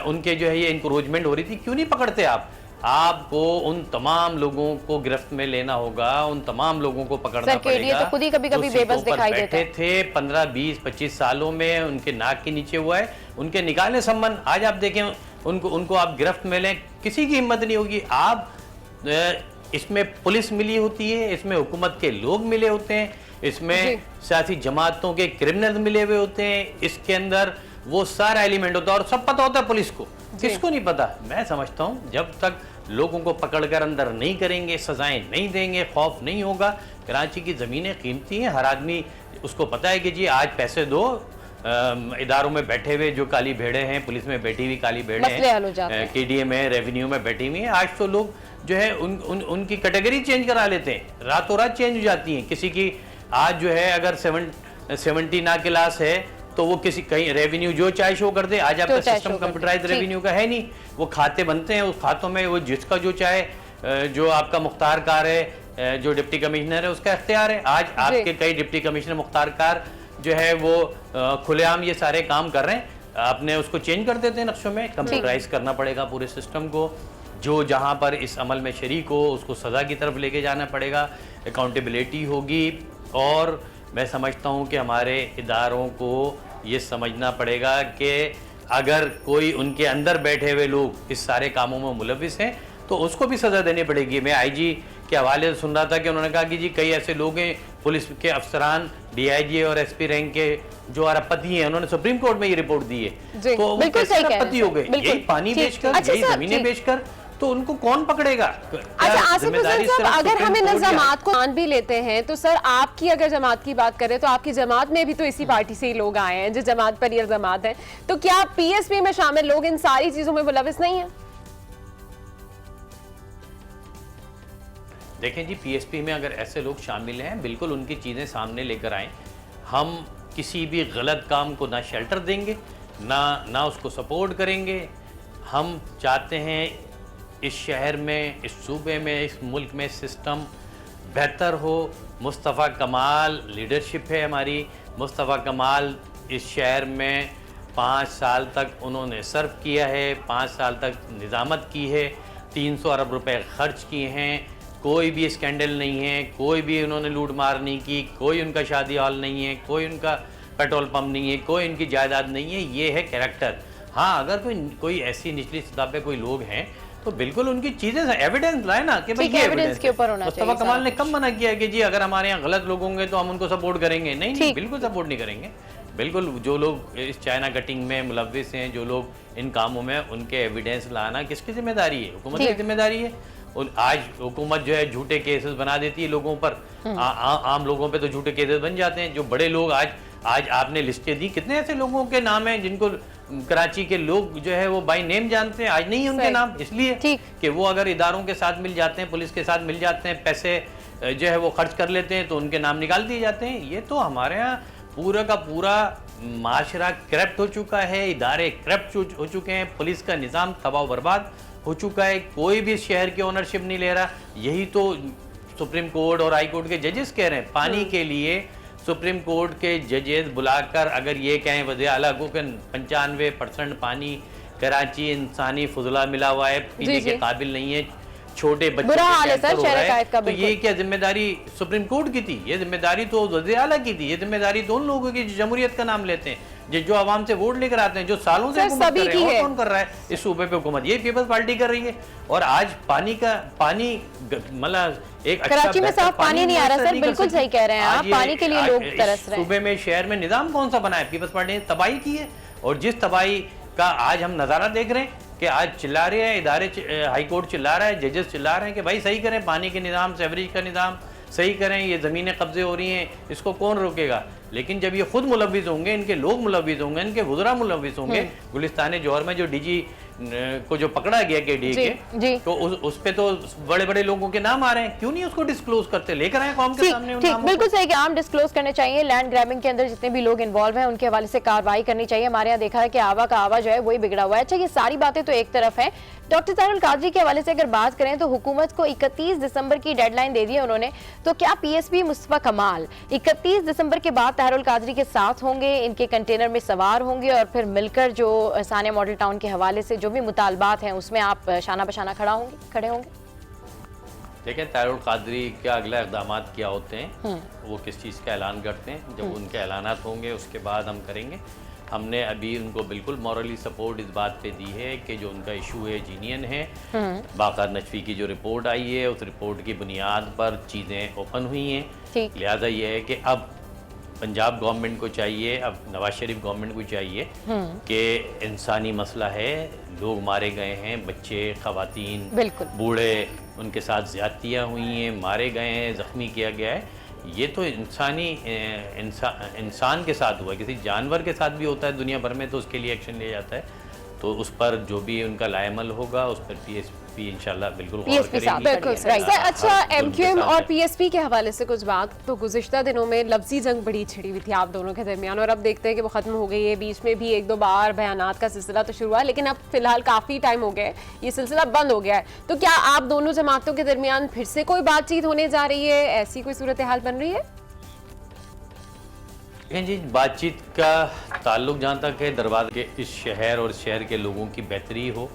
उनके जो है ये इंक्रोचमेंट हो रही थी। क्यों नहीं पकड़ते आप? आपको उन तमाम लोगों को गिरफ्त में लेना होगा, उन तमाम लोगों को पकड़ना पड़ेगा। तो खुद ही कभी-कभी बेबस दिखाई देते थे 15, 20, 25 सालों में उनके नाक के नीचे हुआ है, उनके निकाले संबंध। आज आप देखें उनको आप गिरफ्त में लें, किसी की हिम्मत नहीं होगी। आप इसमें पुलिस मिली होती है, इसमें हुकूमत के लोग मिले होते हैं, इसमें सियासी जमातों के क्रिमिनल मिले हुए होते हैं, इसके अंदर वो सारा एलिमेंट होता है और सब पता होता है पुलिस को। किसको नहीं पता? मैं समझता हूँ जब तक लोगों को पकड़कर अंदर नहीं करेंगे, सजाएं नहीं देंगे, खौफ नहीं होगा। कराची की ज़मीनें कीमती हैं, हर आदमी उसको पता है कि जी आज पैसे दो, इदारों में बैठे हुए जो काली भेड़े हैं, पुलिस में बैठी हुई काली भेड़े हैं, KDA में, रेवेन्यू में बैठी हुई हैं, आज तो लोग जो है उनकी कैटेगरी चेंज करा लेते हैं, रातों रात चेंज हो जाती हैं। किसी की आज जो है अगर 70 ना क्लास है तो वो किसी कहीं रेवेन्यू जो चाहे शो कर दे। आज आपका सिस्टम कंप्यूटराइज रेवेन्यू का है नहीं, वो खाते बनते हैं, उस खातों में वो जिसका जो चाहे, जो आपका मुख्तार कार है, जो डिप्टी कमिश्नर है उसका इख्तियार है। आज आपके कई डिप्टी कमिश्नर मुख्तार कार जो है वो खुलेआम ये सारे काम कर रहे हैं, आपने उसको चेंज कर देते हैं नक्शों में। कंप्यूटराइज करना पड़ेगा पूरे सिस्टम को, जो जहाँ पर इस अमल में शरीक हो उसको सज़ा की तरफ लेके जाना पड़ेगा, अकाउंटेबिलिटी होगी। और मैं समझता हूँ कि हमारे इदारों को ये समझना पड़ेगा कि अगर कोई उनके अंदर बैठे हुए लोग इस सारे कामों में मुलविस हैं तो उसको भी सज़ा देनी पड़ेगी। मैं IG के हवाले से सुन रहा था कि उन्होंने कहा कि जी कई ऐसे लोग हैं, पुलिस के अफसरान, DIG और SP रैंक के जो अरबपति हैं, उन्होंने सुप्रीम कोर्ट में ये रिपोर्ट दी है। तो वो कैसे अरबपति हो गए? यही पानी बेचकर, यही ज़मीनें बेचकर, तो उनको कौन पकड़ेगा? अच्छा आसिफ हुसैन साहब, अगर हम इन जमात को मान भी लेते हैं तो सर आपकी अगर जमात की बात करें तो आपकी जमात में भी तो इसी पार्टी से ही लोग आए हैं जिस जमात पर ये जमात है, तो क्या PSP में शामिल लोग इन सारी चीजों में मुलविस नहीं है? देखें जी, PSP में अगर ऐसे लोग शामिल हैं, बिल्कुल उनकी चीज़ें सामने लेकर आएँ। हम किसी भी गलत काम को ना शेल्टर देंगे, ना उसको सपोर्ट करेंगे। हम चाहते हैं इस शहर में, इस सूबे में, इस मुल्क में सिस्टम बेहतर हो। मुस्तफ़ा कमाल लीडरशिप है हमारी। मुस्तफ़ा कमाल इस शहर में 5 साल तक उन्होंने सर्व किया है, 5 साल तक निज़ामत की है, 300 अरब रुपए खर्च किए हैं, कोई भी स्कैंडल नहीं है, कोई भी उन्होंने लूट मार नहीं की, कोई उनका शादी हॉल नहीं है, कोई उनका पेट्रोल पंप नहीं है, कोई उनकी जायदाद नहीं है। ये है कैरेक्टर। हाँ, अगर कोई ऐसी निचली सतह पे कोई लोग हैं तो बिल्कुल उनकी चीजें एविडेंस लाए ना कि भाई ये एविडेंस के ऊपर होना चाहिए। मुस्तफा कमाल ने कब मना किया कि जी अगर हमारे यहाँ गलत लोग होंगे तो हम उनको सपोर्ट करेंगे? नहीं, बिल्कुल सपोर्ट नहीं करेंगे। बिल्कुल जो लोग इस चाइना कटिंग में मुलव्विस हैं, जो लोग इन कामों में, उनके एविडेंस लाना किसकी जिम्मेदारी है? हुकूमत की जिम्मेदारी है। और आज हुकूमत जो है झूठे केसेस बना देती है लोगों पर, आम लोगों पे तो झूठे केसेस बन जाते हैं। जो बड़े लोग आज आपने लिस्टें दी, कितने ऐसे लोगों के नाम हैं जिनको कराची के लोग जो है वो बाय नेम जानते हैं, आज नहीं है उनके नाम, इसलिए कि वो अगर इदारों के साथ मिल जाते हैं, पुलिस के साथ मिल जाते हैं, पैसे जो है वो खर्च कर लेते हैं तो उनके नाम निकाल दिए जाते हैं। ये तो हमारे यहाँ पूरा का पूरा माशरा करप्ट हो चुका है, इदारे करप्ट हो चुके हैं, पुलिस का निज़ाम तबाह बर्बाद हो चुका है, कोई भी शहर की ओनरशिप नहीं ले रहा। यही तो सुप्रीम कोर्ट और हाई कोर्ट के जजेस कह रहे हैं। पानी के लिए सुप्रीम कोर्ट के जजेस बुलाकर अगर ये कहें वज़ीर आला को कि 95% पानी कराची इंसानी फुजला मिला हुआ है, पीने के काबिल नहीं है, छोटे बच्चे बुरा हाल है सर शहर कायद का, तो ये क्या जिम्मेदारी सुप्रीम कोर्ट की थी? ये जिम्मेदारी तो वज़ीर आला की थी। ये जिम्मेदारी तो उन लोगों की जो जमहूरियत का नाम लेते हैं, जो आवाम से वोट लेकर आते हैं, जो सालों से हुकूमत कर रहे हैं। और कौन कर रहा है इस सूबे पे हुकूमत? ये पीपल्स पार्टी कर रही है। और आज पानी मतलब एक कराची में साफ पानी नहीं आ रहा सर, बिल्कुल सही कह रहे हैं आप, पानी के लिए लोग तरस रहे हैं। सूबे में शहर में निजाम कौन सा बना है? पीपल्स पार्टी ने तबाही की है। और जिस तबाही का आज हम नज़ारा देख रहे हैं कि आज चिल्ला रहे हैं इदारे, हाई कोर्ट चिल्ला रहा है, जजेस चिल्ला रहे हैं कि भाई सही करें पानी के निज़ाम, सेवरेज का निज़ाम सही करें, ये ज़मीनें कब्जे हो रही हैं, इसको कौन रोकेगा? लेकिन जब ये खुद मुलव्विस होंगे, इनके लोग मुलव्विस होंगे, इनके वुज़रा मुलव्विस होंगे, गुलिस्तान जौहर में जो डीजी को जो पकड़ा गया केडीए के, तो उस पे तो बड़े बड़े लोगों के नाम आ रहे हैं, क्यों नहीं उसको डिस्क्लोज करते? लेकर आए कौम के सामने। ठीक, बिल्कुल सही कि आम डिस्क्लोज करने चाहिए। लैंड ग्रैबिंग के अंदर जितने भी लोग इन्वॉल्व हैं उनके हवाले से कार्रवाई करनी चाहिए। हमारे यहाँ देखा है कि आवा का आवा जो है वही बिगड़ा हुआ है। अच्छा, ये सारी बातें तो एक तरफ है। डॉक्टर तारुल कादरी के हवाले से अगर बात करें तो हुकूमत को 31 दिसंबर की डेडलाइन दे दी है उन्होंने, तो क्या पीएसपी मुस्तफा कमाल 31 दिसंबर के बाद तारुल कादरी के साथ होंगे, इनके कंटेनर में सवार होंगे और फिर मिलकर जो सानिया मॉडल टाउन के हवाले से जो भी मुतालबात हैं उसमें आप शाना बशाना खड़े होंगे? देखें, तारुल कादरी क्या अगला इक़दाम क्या होते हैं, वो किस चीज़ का ऐलान करते हैं, जब उनके ऐलानात होंगे उसके बाद हम करेंगे। हमने अभी उनको बिल्कुल मॉरली सपोर्ट इस बात पे दी है कि जो उनका इशू है जीनियन है, बाक़ार नजफी की जो रिपोर्ट आई है उस रिपोर्ट की बुनियाद पर चीज़ें ओपन हुई हैं। लिहाजा ये है कि अब पंजाब गवर्नमेंट को चाहिए, अब नवाज शरीफ गवर्नमेंट को चाहिए कि इंसानी मसला है, लोग मारे गए हैं, बच्चे, ख़वातीन, बूढ़े, उनके साथ ज़्यादतियाँ हुई हैं, मारे गए हैं, ज़ख्मी किया गया है। ये तो इंसान के साथ हुआ है, किसी जानवर के साथ भी होता है दुनिया भर में, तो उसके लिए एक्शन लिया जाता है। तो उस पर जो भी उनका लाएमल होगा उस पर पीएसपी इंशाल्लाह बिल्कुल गौर करेगी। बिल्कुल सर। अच्छा, एमक्यूएम और पीएसपी के हवाले से कुछ बात, तो गुज़िश्ता दिनों में लफ्जी जंग बड़ी छिड़ी हुई थी आप दोनों के दरमियान, और अब देखते हैं कि वो खत्म हो गई है। बीच में भी एक दो बार बयानात का सिलसिला तो शुरू हुआ, लेकिन अब फिलहाल काफ़ी टाइम हो गया है, ये सिलसिला बंद हो गया है। तो क्या आप दोनों जमातों के दरमियान फिर से कोई बातचीत होने जा रही है? ऐसी कोई सूरत हाल बन रही है? जी, बातचीत का ताल्लुक जहाँ तक है दरवाज़े के इस शहर और शहर के लोगों की बेहतरी हो,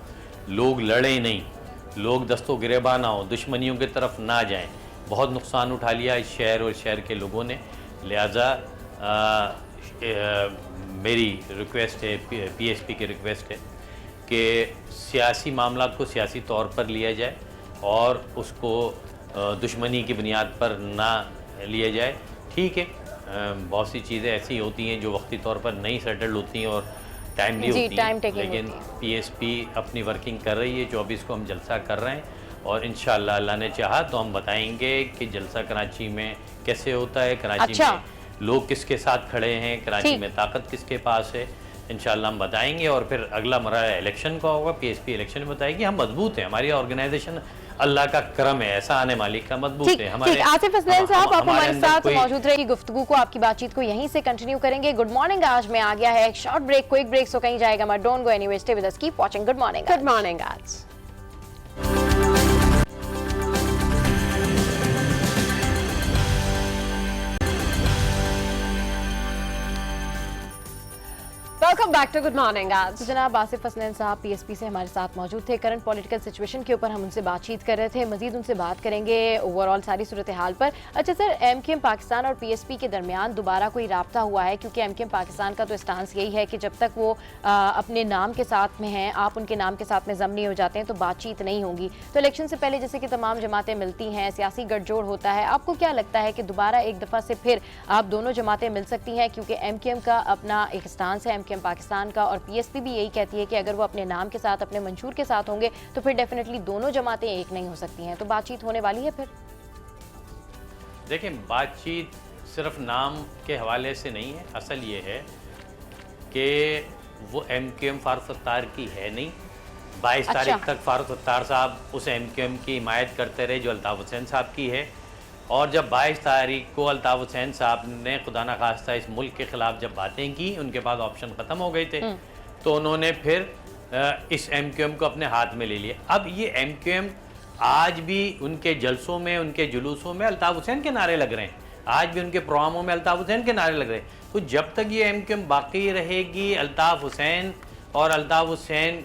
लोग लड़े नहीं, लोग दस्तों गिरेबा ना हो, दुश्मनियों की तरफ ना जाएं। बहुत नुकसान उठा लिया इस शहर और शहर के लोगों ने। लिहाजा मेरी रिक्वेस्ट है, पीएसपी की रिक्वेस्ट है कि सियासी मामलात को सियासी तौर पर लिया जाए और उसको दुश्मनी की बुनियाद पर ना लिया जाए। ठीक है, बहुत सी चीज़ें ऐसी होती हैं जो वक्ती तौर पर नहीं सेटल्ड होती हैं और टाइमली होती हैं, लेकिन पीएसपी अपनी वर्किंग कर रही है। 24 को हम जलसा कर रहे हैं और इंशाअल्लाह अल्लाह ने चाहा तो हम बताएंगे कि जलसा कराची में कैसे होता है, कराची में लोग किसके साथ खड़े हैं, कराची में ताकत किसके पास है, इंशाअल्लाह हम बताएंगे। और फिर अगला मरहला इलेक्शन का होगा, पीएसपी इलेक्शन में बताएगी। हम मजबूत हैं, हमारी ऑर्गेनाइजेशन अल्लाह का करम है, ऐसा आने मालिक का मजबूत है। हमारे आसिफ असलैन साहब आप हमारे साथ मौजूद रहेगी, गुफ्तगू को आपकी बातचीत को यहीं से कंटिन्यू करेंगे। गुड मॉर्निंग आज में आ गया है एक short break, quick break, so कहीं जाएगा मत, don't go anywhere, stay with us, keep watching. Good morning. Good morning Aaj. Welcome welcome back to good morning. आज जनाब आसिफ हसनैन साहब पीएसपी से हमारे साथ मौजूद थे। करंट पॉलिटिकल सिचुएशन के ऊपर हम उनसे बातचीत कर रहे थे, मजीद उनसे बात करेंगे ओवरऑल सारी सूरत हाल पर। अच्छा सर, एमकेएम पाकिस्तान और पीएसपी के दरमियान दोबारा कोई राब्ता हुआ है? क्योंकि एमकेएम पाकिस्तान का तो स्टांस यही है कि जब तक वो अपने नाम के साथ में हैं, आप उनके नाम के साथ में जम नहीं हो जाते हैं तो बातचीत नहीं होगी। तो इलेक्शन से पहले जैसे कि तमाम जमातें मिलती हैं, सियासी गठजोड़ होता है, आपको क्या लगता है कि दोबारा एक दफ़ा से फिर आप दोनों जमातें मिल सकती हैं? क्योंकि एमकेएम का अपना एक स्टांस है, एमकेएम पाकिस्तान का, और पीएसपी भी यही कहती है कि अगर वो अपने नाम के साथ, अपने मंशूर के साथ होंगे तो फिर डेफिनेटली दोनों जमातें एक नहीं हो सकती हैं। तो बातचीत होने वाली है फिर? देखिए, बातचीत सिर्फ नाम के हवाले से नहीं है। असल ये है कि वो एमकेएम फारूक सत्तार की है नहीं। 22 तारीख तक फारूक सत्तार साहब उस एमकेएम की हिमायत करते रहे जो अल्ताफ़ हुसैन साहब की है, और जब 22 तारीख को अल्ताफ़ हुसैन साहब ने खुदा न खास्ता इस मुल्क के ख़िलाफ़ जब बातें की, उनके पास ऑप्शन ख़त्म हो गए थे, तो उन्होंने फिर इस एमकेएम को अपने हाथ में ले लिया। अब ये एमकेएम आज भी उनके जलसों में, उनके जुलूसों में अल्ताफ़ हुसैन के नारे लग रहे हैं, आज भी उनके प्रोग्रामों में अल्ताफ़ हुसैन के नारे लग रहे हैं। तो जब तक ये एमकेएम बाकी रहेगी, अल्ताफ़ हुसैन और अल्ताफ़ हुसैन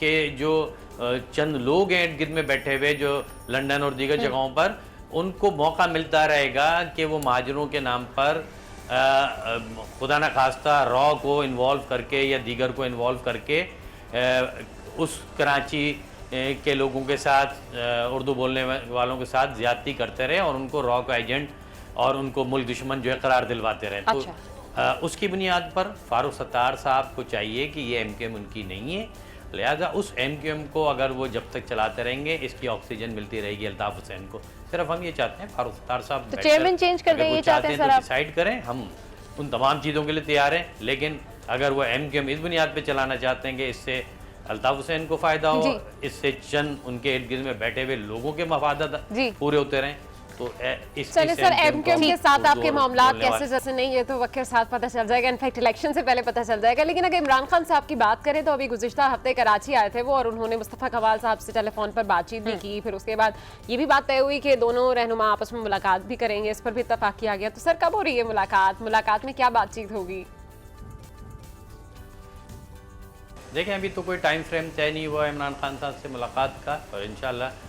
के जो चंद लोग हैं इर्द गिर्द में बैठे हुए जो लंदन और दीगर जगहों पर, उनको मौका मिलता रहेगा कि वो महाजरों के नाम पर खुदा न खास्ता रॉ को इन्वॉल्व करके या दीगर को इन्वॉल्व करके उस कराची के लोगों के साथ, उर्दू बोलने वालों के साथ ज़्यादती करते रहे और उनको रॉ का एजेंट और उनको मुल्क दुश्मन जो है करार दिलवाते रहे। तो उसकी बुनियाद पर फारूक सत्तार साहब को चाहिए कि ये एमकेएम उनकी नहीं है, लिहाजा उस एमकेएम को अगर वो जब तक चलाते रहेंगे इसकी ऑक्सीजन मिलती रहेगी अल्ताफ़ हुसैन को। सिर्फ हम ये चाहते हैं फारूक सत्तार साहब तो चेयरमैन चेंज कर दें, ये चाहते हैं सर आप? डिसाइड करें, हम उन तमाम चीज़ों के लिए तैयार हैं, लेकिन अगर वो एमकेएम इस बुनियाद पे चलाना चाहते हैं कि इससे अल्ताफ़ हुसैन को फ़ायदा हो, इससे चंद उनके इर्द गिर्द में बैठे हुए लोगों के मफादात पूरे होते रहें, तो चलिए सर, एमकेएम के साथ आपके मामलात कैसे जैसे नहीं, ये तो वक्त के साथ पता चल जाएगा, इनफैक्ट इलेक्शन से पहले पता चल जाएगा। लेकिन अगर इमरान खान साहब की बात करें तो अभी गुज़िश्ता हफ्ते कराची आए थे वो, और उन्होंने मुस्तफ़ा कमाल साहब से टेलीफोन पर बातचीत भी की। फिर उसके बाद ये भी बात तय हुई कि दोनों रहनुमा आपस में मुलाकात भी करेंगे, इस पर भी इत्तफाक किया गया। तो सर कब हो रही है मुलाकात में क्या बातचीत होगी? देखें, अभी तो कोई टाइम फ्रेम तय नहीं हुआ इमरान खान साहब से मुलाकात का, और इंशाल्लाह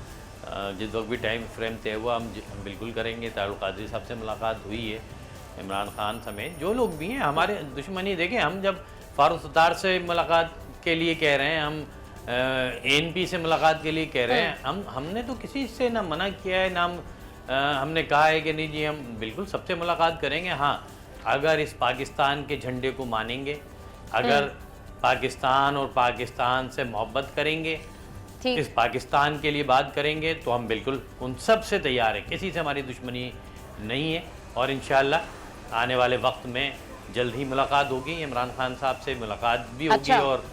जिस वक्त भी टाइम फ्रेम तय हुआ हम बिल्कुल करेंगे। तारुल कादरी साहब से मुलाकात हुई है, इमरान खान समेत जो लोग भी हैं हमारे दुश्मनी। देखें, हम जब फारूक सत्तार से मुलाकात के लिए कह रहे हैं, हम एनपी से मुलाकात के लिए कह रहे हैं, हमने तो किसी से ना मना किया है, ना हमने कहा है कि नहीं जी हम बिल्कुल सबसे मुलाकात करेंगे। हाँ, अगर इस पाकिस्तान के झंडे को मानेंगे, अगर पाकिस्तान और पाकिस्तान से मोहब्बत करेंगे, इस पाकिस्तान के लिए बात करेंगे, तो हम बिल्कुल उन सब से तैयार हैं, किसी से हमारी दुश्मनी नहीं है। और इंशाअल्लाह आने वाले वक्त में जल्द ही मुलाकात होगी, इमरान खान साहब से मुलाकात भी होगी। और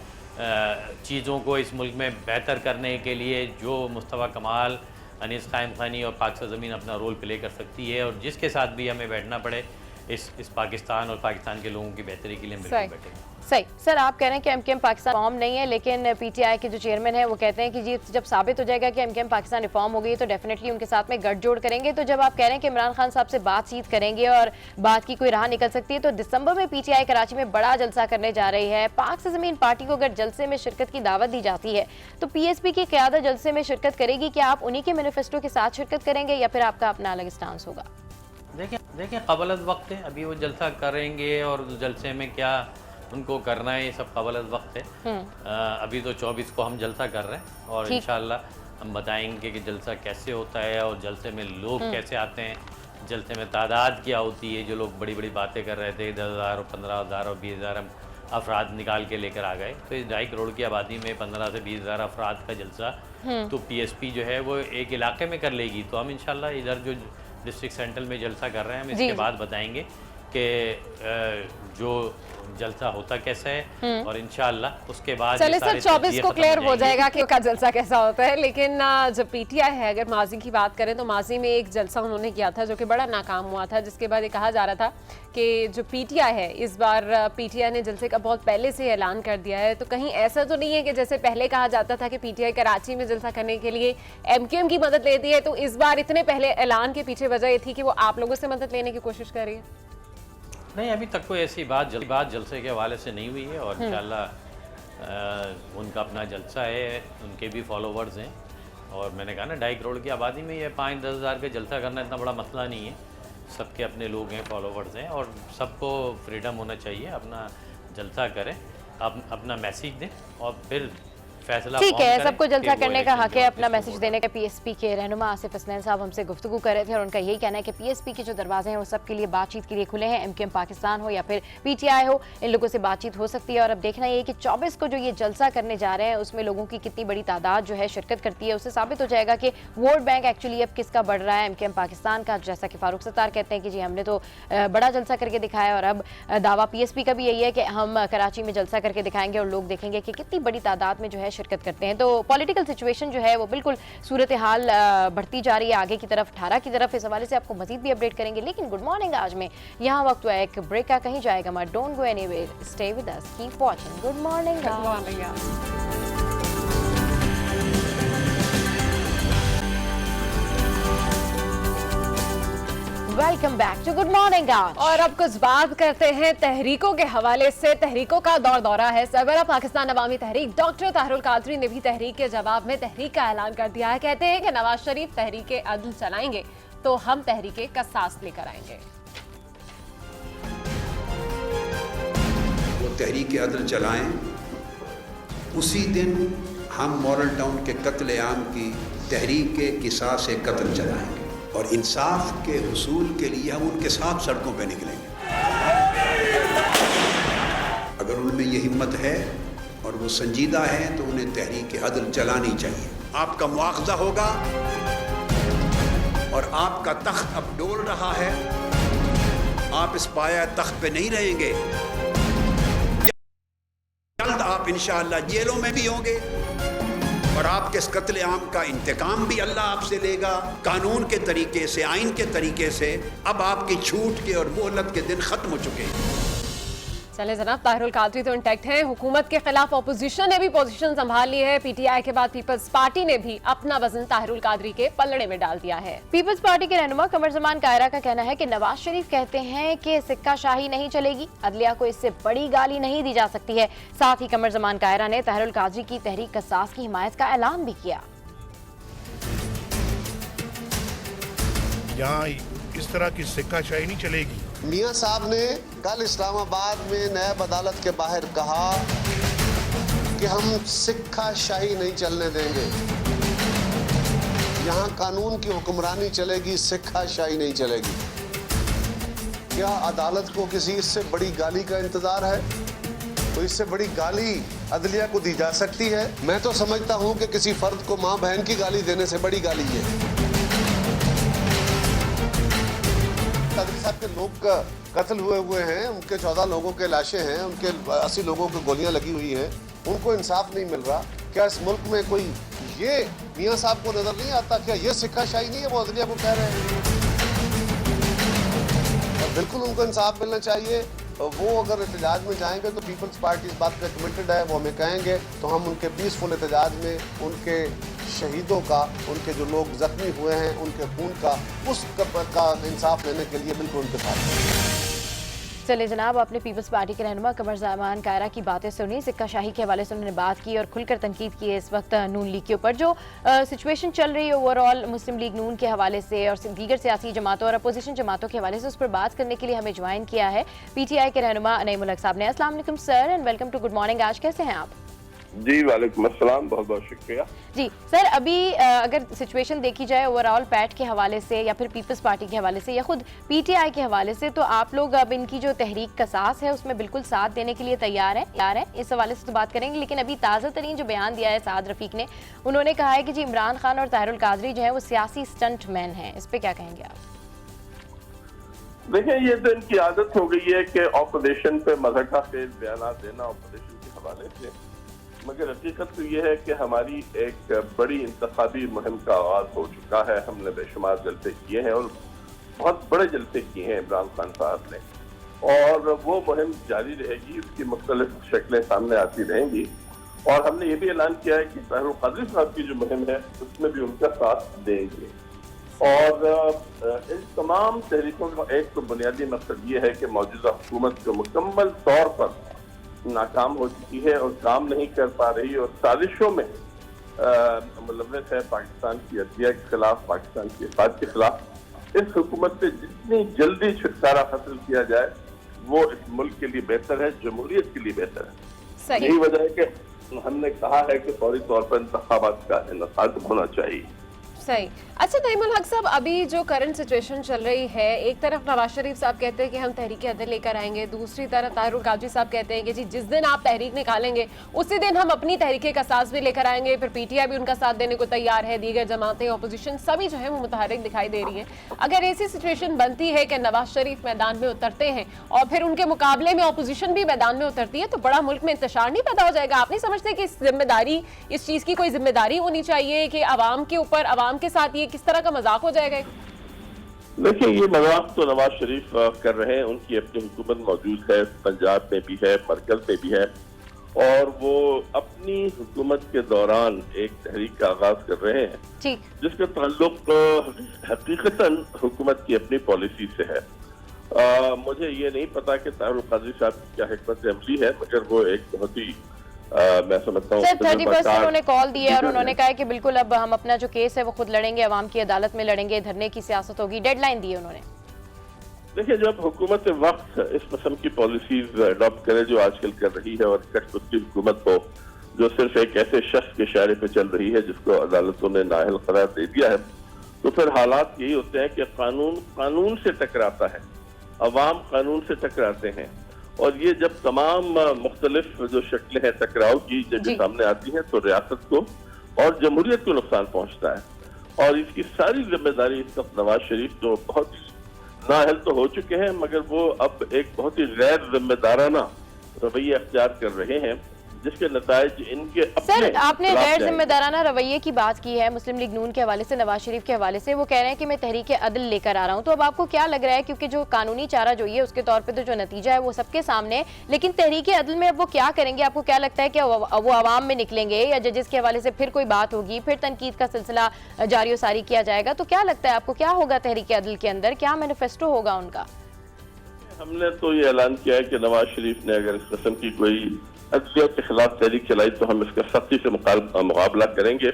चीज़ों को इस मुल्क में बेहतर करने के लिए जो मुस्तफ़ा कमाल, अनीस कायम खानी और पाक ज़मीन अपना रोल प्ले कर सकती है, और जिसके साथ भी हमें बैठना पड़े इस पाकिस्तान और पाकिस्तान के लोगों की बेहतरी के लिए मिलकर बैठेंगे। सही सर, आप कह रहे हैं कि एमकेएम पाकिस्तान रिफॉर्म नहीं है, लेकिन पीटीआई के जो चेयरमैन है वो कहते हैं कि जी जब साबित हो जाएगा कि एमकेएम पाकिस्तान रिफॉर्म हो गई तो डेफिनेटली उनके साथ में गठजोड़ करेंगे। तो जब आप कह रहे हैं कि इमरान खान साहब से बातचीत करेंगे और बात की कोई राह निकल सकती है, तो दिसंबर में पीटीआई कराची में बड़ा जलसा करने जा रही है। पाक से ज़मीन पार्टी को अगर जलसे में शिरकत की दावत दी जाती है तो पीएसपी की क़यादत जलसे में शिरकत करेगी। क्या आप उन्हीं के मैनिफेस्टो के साथ शिरकत करेंगे या फिर आपका अपना अलग स्टांस होगा? देखिए कबलत वक्त है, अभी वो जलसा करेंगे और जलसे में क्या उनको करना है, ये सब कबलत वक्त है। अभी तो 24 को हम जलसा कर रहे हैं और इंशाल्लाह हम बताएंगे कि जलसा कैसे होता है और जलसे में लोग कैसे आते हैं, जलसे में तादाद क्या होती है। जो लोग बड़ी बड़ी बातें कर रहे थे, 10,000 और 15,000 और 20,000 हम अफराद निकाल के लेकर आ गए, तो इस 2.5 करोड़ की आबादी में 15 से 20,000 अफराद का जलसा तो पीएसपी जो है वो एक इलाके में कर लेगी। तो हम इंशाल्लाह इधर जो डिस्ट्रिक्ट सेंट्रल में जलसा कर रहे हैं, हम इसके बाद बताएंगे कि जो जलसा होता कैसा है और इंशाअल्लाह उसके बाद चले सर 24 को क्लियर हो जाएगा कि उसका जलसा कैसा होता है। लेकिन जब पीटीआई है, अगर माजी की बात करें तो माजी में एक जलसा उन्होंने किया था जो कि बड़ा नाकाम हुआ था, जिसके बाद ये कहा जा रहा था कि जो पीटीआई है इस बार पीटीआई ने जलसे का बहुत पहले से ऐलान कर दिया है। तो कहीं ऐसा तो नहीं है कि जैसे पहले कहा जाता था कि पीटीआई कराची में जलसा करने के लिए एमकेएम की मदद लेती है, तो इस बार इतने पहले ऐलान के पीछे वजह ये थी कि वो आप लोगों से मदद लेने की कोशिश कर रही है? नहीं, अभी तक कोई ऐसी बात जलसे के हवाले से नहीं हुई है और इंशाल्लाह उनका अपना जलसा है, उनके भी फॉलोवर्स हैं और मैंने कहा ना 2.5 करोड़ की आबादी में ये 5-10 हज़ार का जलसा करना इतना बड़ा मसला नहीं है। सबके अपने लोग हैं, फॉलोवर्स हैं और सबको फ्रीडम होना चाहिए, अपना जलसा करें, अपना मैसेज दें और फिर फैसला ठीक है। सबको जलसा कि वो करने का इलेक्शन हक है, जो अपना किसको मैसेज देने का। पीएसपी के रहनुमा आसिफ हसनैन साहब हमसे गुफ्तगू कर रहे थे और उनका यही कहना है कि पीएसपी के जो दरवाजे हैं वो सबके लिए बातचीत के लिए खुले हैं। एमकेएम पाकिस्तान हो या फिर पीटीआई हो, इन लोगों से बातचीत हो सकती है। और अब देखना ये कि 24 को जो ये जलसा करने जा रहे हैं उसमें लोगों की कितनी बड़ी तादाद जो है शिरकत करती है, उससे साबित हो जाएगा कि वोट बैंक एक्चुअली अब किसका बढ़ रहा है, एमकेएम पाकिस्तान का। जैसा कि फारूक सत्तार कहते हैं कि जी हमने तो बड़ा जलसा करके दिखाया और अब दावा पीएसपी का भी यही है कि हम कराची में जलसा करके दिखाएंगे और लोग देखेंगे कि कितनी बड़ी तादाद में जो है शिरकत करते हैं। तो पॉलिटिकल सिचुएशन जो है वो बिल्कुल सूरत हाल बढ़ती जा रही है आगे की तरफ, 18 की तरफ। इस हवाले से आपको मजीद भी अपडेट करेंगे। लेकिन गुड मॉर्निंग आज में यहाँ वक्त हुआ है एक ब्रेक का, कहीं जाएगा मत, don't go anywhere, stay with us, keep watching good morning. Welcome back to good morning. और अब कुछ बात करते हैं तहरीकों के हवाले से। तहरीकों का दौरा है। सरबराह पाकिस्तान अवामी तहरीक डॉक्टर ताहिरुल कादरी ने भी तहरीक के जवाब में तहरीक का ऐलान कर दिया है। कहते हैं कि नवाज शरीफ तहरीक अदल चलाएंगे तो हम तहरीक कसास लेकर आएंगे। वो तहरीक अदल चलाएं, उसी दिन हम मॉडल टाउन के कत्लेआम की तहरीक किसास कत्ल चलाएंगे और इंसाफ के हुसूल के लिए हम उनके साथ सड़कों पे निकलेंगे। अगर उनमें ये हिम्मत है और वो संजीदा है तो उन्हें तहरीक अदल चलानी चाहिए। आपका मुआवजा होगा और आपका तख्त अब डोल रहा है, आप इस पाया तख्त पे नहीं रहेंगे। जल्द आप इंशाअल्लाह जेलों में भी होंगे और आपके इस कत्लेआम का इंतकाम भी अल्लाह आपसे लेगा, कानून के तरीके से, आइन के तरीके से। अब आपकी छूट के और मोहलत के दिन खत्म हो चुके हैं। चले जनाब, ताहिरुल कादरी तो इंटैक्ट हैं। हुकूमत के खिलाफ ऑपोजिशन ने भी पोजीशन संभाल ली है। पीटीआई के बाद पीपल्स पार्टी ने भी अपना वजन ताहिरुल कादरी के पलड़े में डाल दिया है। पीपल्स पार्टी के रहनुमा कमर जमान कायरा का कहना है कि नवाज शरीफ कहते हैं कि सिक्का शाही नहीं चलेगी, अदलिया को इससे बड़ी गाली नहीं दी जा सकती है। साथ ही कमर जमान कायरा ने ताहिरुल कादरी की तहरीक कसास की हिमायत का ऐलान भी किया। यहाँ इस तरह की सिक्का शाही नहीं चलेगी। मियां साहब ने कल इस्लामाबाद में नैब अदालत के बाहर कहा कि हम सिक्का शाही नहीं चलने देंगे, यहाँ कानून की हुक्मरानी चलेगी, सिक्का शाही नहीं चलेगी। क्या अदालत को किसी इससे बड़ी गाली का इंतजार है? तो इससे बड़ी गाली अदलिया को दी जा सकती है? मैं तो समझता हूँ कि किसी फर्द को माँ बहन की गाली देने से बड़ी गाली है। कादरी साहब के लोग कत्ल हुए हैं, उनके 14 लोगों के लाशें हैं, उनके 80 लोगों को गोलियां लगी हुई हैं, उनको इंसाफ नहीं मिल रहा। क्या इस मुल्क में कोई ये मियां साहब को नजर नहीं आता? क्या ये सिक्का शाही नहीं है वो अदलिया को कह रहे हैं? और बिल्कुल उनको इंसाफ मिलना चाहिए। वो अगर एहतजाज में जाएंगे तो पीपल्स पार्टी इस बात पर कमिटेड है, वो हमें कहेंगे तो हम उनके पीसफुल एहतजाज में उनके शहीदों का, उनके जो लोग जख्मी हुए हैं उनके खून का, उस का इंसाफ लेने के लिए बिल्कुल उनके साथ हैं। चले जनाब, आपने पीपल्स पार्टी के रहनुमा कमर जमान कायरा की बातें सुनी। सिक्का शाही के हवाले से उन्होंने बात की और खुलकर तनकीद की है इस वक्त नून लीग के ऊपर। जो सिचुएशन चल रही है ओवरऑल मुस्लिम लीग नून के हवाले से और दीगर सियासी जमातों और अपोजिशन जमातों के हवाले से, उस पर बात करने के लिए हमें ज्वाइन किया है पीटीआई के रहनुमा नईमुल हक साहब ने। अस्सलाम वालेकुम sir and welcome to good morning. आज कैसे हैं आप? जी वालेकुम अस्सलाम, बहुत बहुत शुक्रिया। जी सर, अभी अगर सिचुएशन देखी जाए ओवरऑल पैट के हवाले से या फिर पीपल्स पार्टी के हवाले से या खुद पीटीआई के हवाले से, तो आप लोग अब इनकी जो तहरीक कसास है उसमें बिल्कुल साथ देने के लिए तैयार हैं। इस हवाले से तो बात करेंगे, लेकिन अभी ताज़ा तरीन जो बयान दिया है साद रफीक ने, उन्होंने कहा है कि जी इमरान खान और ताहिरुल कादरी जो है वो सियासी स्टंट मैन हैं। इस पर क्या कहेंगे आप? देखिए, ये तो इनकी आदत हो गई है कि ऑपोजिशन पे मज़ाक़ा खेल बयान देना ऑपोजिशन के हवाले से, मगर हकीकत तो ये है कि हमारी एक बड़ी इंतखाबी मुहिम का आगाज हो चुका है। हमने बेशुमार जलसे किए हैं और बहुत बड़े जलसे किए हैं इमरान खान साहब ने, और वो मुहिम जारी रहेगी, उसकी मुख्तलिफ शक्लें सामने आती रहेंगी। और हमने ये भी ऐलान किया है कि ताहिरुल कादरी साहब की जो मुहिम है उसमें भी उनका साथ देंगे। और इन तमाम तहरीकों का एक तो बुनियादी मकसद ये है कि मौजूदा हुकूमत जो मुकम्मल तौर पर नाकाम हो चुकी है और काम नहीं कर पा रही और साजिशों में मुलव्वस है पाकिस्तान की अदलिया के खिलाफ, पाकिस्तान की हिफाजत के खिलाफ, इस हुकूमत से जितनी जल्दी छुटकारा हासिल किया जाए वो इस मुल्क के लिए बेहतर है, जमहूरियत के लिए बेहतर है। यही वजह है कि हमने कहा है कि फौरी तौर पर इंतखाबात का इनेकाद होना चाहिए। सही। अच्छा तैमूर हक साहब, अभी जो करंट सिचुएशन चल रही है, एक तरफ नवाज शरीफ साहब कहते हैं कि हम तहरीक अदल लेकर आएंगे, दूसरी तरफ ताहिर गाजी साहब कहते हैं कि जी जिस दिन आप तहरीक निकालेंगे उसी दिन हम अपनी तहरीक का साथ भी लेकर आएंगे। फिर पीटीआई भी उनका साथ देने को तैयार है, दीगर जमातें, अपोजिशन सभी जो है वो मुतहरिक दिखाई दे रही है। अगर ऐसी सिचुएशन बनती है कि नवाज शरीफ मैदान में उतरते हैं और फिर उनके मुकाबले में अपोजिशन भी मैदान में उतरती है, तो बड़ा मुल्क में इंतशार नहीं पैदा हो जाएगा? आप नहीं समझते कि जिम्मेदारी, इस चीज की कोई जिम्मेदारी होनी चाहिए कि आवाम के ऊपर, आवाम के साथ ये किस तरह का मजाक हो जाएगा? देखिए, ये मजाक तो नवाज शरीफ कर रहे हैं, उनकी अपनी हुकूमत मौजूद है, पंजाब में भी है, मरकज में भी है, और वो अपनी हुकूमत के दौरान एक तहरीक का आगाज कर रहे हैं जिसका ताल्लुक हकीकतन हुकूमत की अपनी पॉलिसी से है। मुझे ये नहीं पता कि ताहिर काजी साहब की क्या हिकमत अमली है, मगर वो एक बहुत ही मैं समझता हूँ 30% उन्होंने कॉल दी है और उन्होंने कहा है कि बिल्कुल अब हम अपना जो केस है वो खुद लड़ेंगे, अवाम की अदालत में लड़ेंगे, धरने की सियासत होगी, डेडलाइन दी है उन्होंने। देखिए, जब हुकूमत वक्त इस किस्म की पॉलिसीज अडॉप्ट करे जो आजकल कर रही है, और कठपुतली हुकूमत को जो सिर्फ एक ऐसे शख्स के इशारे पे चल रही है जिसको अदालतों ने नाअहल करार दे दिया है, तो फिर हालात यही होते हैं कि कानून से टकराता है, अवाम कानून से टकराते हैं, और ये जब तमाम मुख्तलिफ जो शक्लें हैं टकराव की जब सामने आती हैं तो रियासत को और जमहूरियत को नुकसान पहुंचता है। और इसकी सारी जिम्मेदारी इस वक्त नवाज शरीफ जो बहुत नाअहल तो हो चुके हैं, मगर वो अब एक बहुत ही गैर जिम्मेदाराना रवैया अख्तियार कर रहे हैं, जिसके नतायज इनके अपने। सर, आपने गैर जिम्मेदाराना रवैये की बात की है मुस्लिम लीग नून के हवाले से, नवाज शरीफ के हवाले से, वो कह रहे हैं कि मैं तहरीक अदल लेकर आ रहा हूं, तो अब आपको क्या लग रहा है, क्योंकि जो कानूनी चारा जो है उसके तौर पे तो जो नतीजा है वो सबके सामने है, लेकिन तहरीक अदल में अब वो क्या करेंगे? आपको क्या लगता है कि वो आवाम में निकलेंगे या जजेस के हवाले से फिर कोई बात होगी, फिर तनकीद का सिलसिला जारी सारी किया जाएगा? तो क्या लगता है आपको, क्या होगा तहरीक अदल के अंदर, क्या मैनिफेस्टो होगा उनका? हमने तो ये ऐलान किया है कि नवाज शरीफ ने अगर इस किस्म की कोई अदलिया के खिलाफ तहरीक चलाई तो हम इसका सख्ती से मुकाबला करेंगे।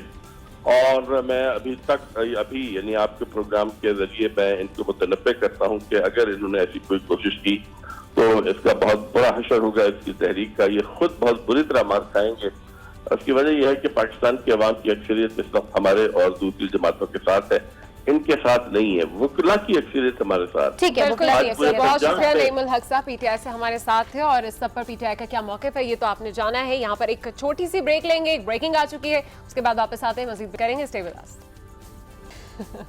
और मैं अभी यानी आपके प्रोग्राम के जरिए मैं इनको मुतनब्बे करता हूँ कि अगर इन्होंने ऐसी कोई कोशिश की तो इसका बहुत बड़ा हशर होगा इसकी तहरीक का, ये खुद बहुत बुरी तरह मार खाएंगे। उसकी वजह यह है कि पाकिस्तान की अवाम की अक्सरियत इस वक्त हमारे और दूसरी जमातों के साथ है, इनके साथ नहीं है, वकला की अक्सरियत हमारे साथ। ठीक है, बहुत शुक्रिया तैमूर हक साहब, पीटीआई से हमारे साथ थे, और इस सब पर पीटीआई का क्या मौक़िफ़ है ये तो आपने जाना है। यहाँ पर एक छोटी सी ब्रेक लेंगे, एक ब्रेकिंग आ चुकी है, उसके बाद वापस आते हैं, मजीद करेंगे, स्टे विद अस।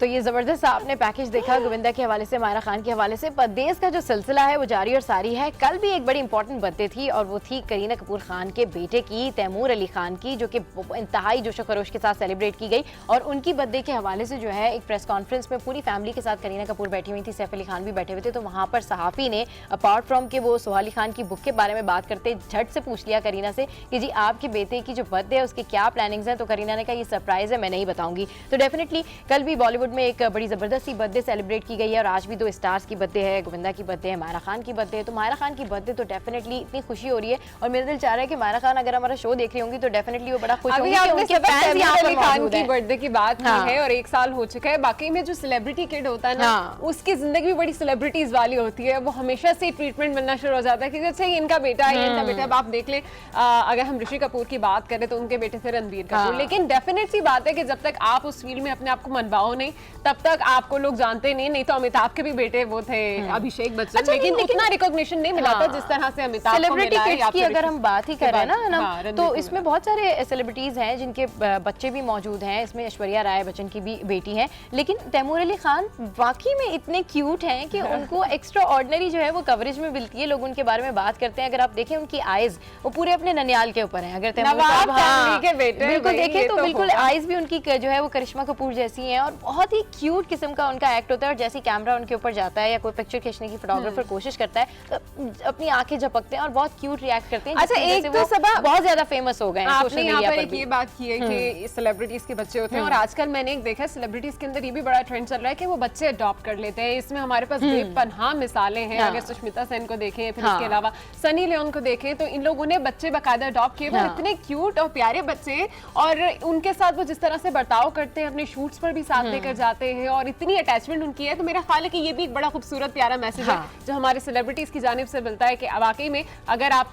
तो ये जबरदस्त आपने पैकेज देखा गोविंदा के हवाले से, मायरा खान के हवाले से। परदेस का जो सिलसिला है वो जारी और सारी है। कल भी एक बड़ी इंपॉर्टेंट बर्थडे थी और वो थी करीना कपूर खान के बेटे की, तैमूर अली खान की, जो कि इंतहाई जोशो खरोश के साथ सेलिब्रेट की गई। और उनकी बर्थडे के हवाले से जो है एक प्रेस कॉन्फ्रेंस में पूरी फैमिली के साथ करीना कपूर बैठी हुई थी, सैफ अली खान भी बैठे हुए थे। तो वहाँ पर सहाफ़ी ने अपार्ट फ्रॉम के वो सोहा अली खान की बुक के बारे में बात करते झट से पूछ लिया करीना से कि जी आपके बेटे की जो बर्थडे है उसकी क्या प्लानिंग्स हैं। तो करीना ने कहा ये सरप्राइज है, मैं नहीं बताऊंगी। तो डेफिनेटली कल भी बॉलीवुड में एक बड़ी जबरदस्त सी बर्थडे सेलिब्रेट की गई है और आज भी दो स्टार्स की बर्थडे है, गोविंदा की बर्थडे है, मायरा खान की बर्थडे है। तो मायरा खान की बर्थडे तो डेफिनेटली इतनी खुशी हो रही है और मेरा दिल चाह रहा है कि मायरा खान अगर हमारा शो देख रही होंगी तो डेफिनेटली वो बड़ा खुश होंगी कि उनके फैंस यहाँ पर मौजूद हैं। बर्थडे की बात की है और 1 साल हो चुका है। बाकी में जो सेलिब्रिटी किड होता है ना, उसकी जिंदगी भी बड़ी सेलिब्रिटीज वाली होती है। वो हमेशा से ट्रीटमेंट मिलना शुरू हो जाता है कि अच्छा ये इनका बेटा है, इनका बेटा। अब आप देख लें, अगर हम ऋषि कपूर की बात करें तो उनके बेटे थे रणबीर कपूर। लेकिन डेफिनेट सी बात है कि जब तक आप उस फील्ड में अपने आप को मनवाओ नहीं, तब तक आपको लोग जानते नहीं। तो अमिताभ के भी बेटे वो थे अभिषेक बच्चन, अच्छा, लेकिन उतना रिकॉग्निशन नहीं मिला था जिस तरह से अमिताभ को सेलिब्रिटी मिला है। किड्स की अगर हम बात ही कर रहे हैं ना, तो इसमें बहुत सारे सेलिब्रिटीज हैं जिनके बच्चे भी मौजूद हैं। इसमें ऐश्वर्या राय बच्चन की भी बेटी है, लेकिन तैमूर अली खान वाकई में इतने क्यूट हैं कि उनको एक्स्ट्रा ऑर्डिनरी जो है वो कवरेज में मिलती है। लोग उनके बारे में बात करते हैं। अगर आप देखें उनकी आईज वो पूरे अपने ननियाल के ऊपर हैं। अगर तैमूर के बेटे बिल्कुल देखें तो बिल्कुल आईज भी उनकी जो है वो करिश्मा कपूर जैसी हैं। और बहुत ही क्यूट किस्म का उनका एक्ट होता है। और जैसे ही कैमरा उनके ऊपर जाता है या कोई पिक्चर खींचने की फोटोग्राफर कोशिश करता है तो अपनी आंखें झपकते हैं और बहुत क्यूट रिएक्ट करते हैं। अच्छा, एक तो सबा बहुत ज्यादा फेमस हो गए हैं आपने यहाँ पर एक ये बात की है कि सेलिब्रिटीज के बच्चे होते हैं, और आजकल मैंने एक देखा है सेलिब्रिटीज के अंदर ये भी बड़ा ट्रेंड चल रहा है कि वो बच्चे अडॉप्ट कर लेते हैं। इसमें हमारे पास बेपनाह मिसालें हैं। अगर सुष्मिता सेन को देखें, फिर इसके अलावा सनी लियोन को देखें, तो इन लोगों ने बच्चे बाकायदा अडॉप्ट किए। वो इतने क्यूट और प्यारे बच्चे, और उनके साथ वो जिस तरह से बर्ताव करते हैं, अपने शूट्स पर भी साथ लेकर जाते हैं और इतनी अटैचमेंट उनकी है। तो मेरा ख्याल है कि ये भी एक बड़ा खूबसूरत प्यारा मैसेज है जो हमारे सेलिब्रिटीज की जानिब से मिलता है कि वाकई में अगर आप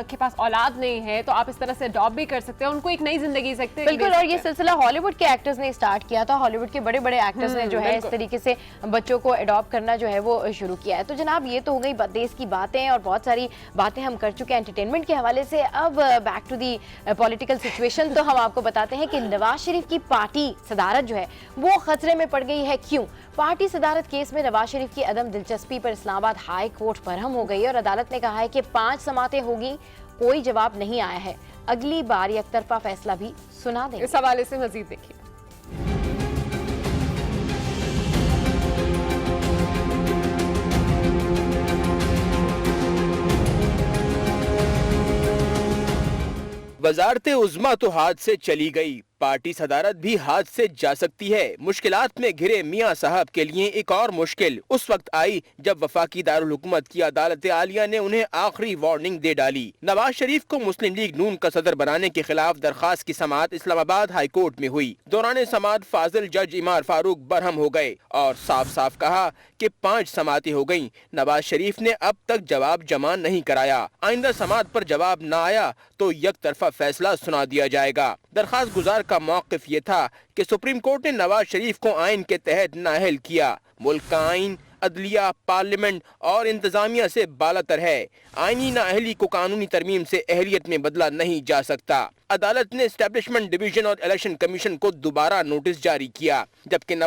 के पास औलाद नहीं है तो आप इस तरह से अडॉप्ट भी कर सकते हैं, उनको एक नई जिंदगी सकते हैं। बिल्कुल, और ये सिलसिला हॉलीवुड के एक्टर्स ने स्टार्ट किया था। हॉलीवुड के बड़े बड़े एक्टर्स ने जो है इस तरीके से बच्चों को अडॉप्ट करना जो है वो शुरू किया है। तो जनाब ये तो हो गई देश की बातें और बहुत सारी बातें हम कर चुके हैं एंटरटेनमेंट के हवाले से। अब back to the political situation, तो हम आपको बताते हैं कि नवाज शरीफ की पार्टी सदारत जो है वो खतरे में पड़ गई है। क्यों? पार्टी सदारत केस में नवाज शरीफ की अदम दिलचस्पी पर इस्लामाबाद हाई कोर्ट बरहम हो गई और अदालत ने कहा है कि 5 समातें होगी, कोई जवाब नहीं आया है, अगली बार एकतरफा फैसला भी सुना देंगे। इस हवाले से मजीद देखिए। वजारत उज़्मा तो हाथ से चली गई, पार्टी सदारत भी हाथ से जा सकती है। मुश्किलात में घिरे मियां साहब के लिए एक और मुश्किल उस वक्त आई जब वफाकी दारुल हुकूमत की अदालत आलिया ने उन्हें आखिरी वार्निंग दे डाली। नवाज शरीफ को मुस्लिम लीग नून का सदर बनाने के खिलाफ दरखास्त की समाअत इस्लामाबाद हाई कोर्ट में हुई। दौरान समाअत फाजिल जज इमार फारूक बरहम हो गए और साफ साफ कहा कि 5 समातें हो गयी। नवाज शरीफ ने अब तक जवाब जमा नहीं कराया। आइंदा समाअत पर जवाब न आया तो एक तरफा फैसला सुना दिया जाएगा। दरखास्त गुजार का मौक़िफ़ ये था कि सुप्रीम कोर्ट ने नवाज शरीफ को आइन के तहत नाअहल किया। मुल्क का आइन, अदलिया, पार्लियामेंट और इंतजामिया से बालातर है। आईनी नाअहली को कानूनी तरमीम से अहलियत में बदला नहीं जा सकता। अदालत ने एस्टेब्लिशमेंट डिवीजन और इलेक्शन कमीशन को दोबारा नोटिस जारी किया, जबकि नवाज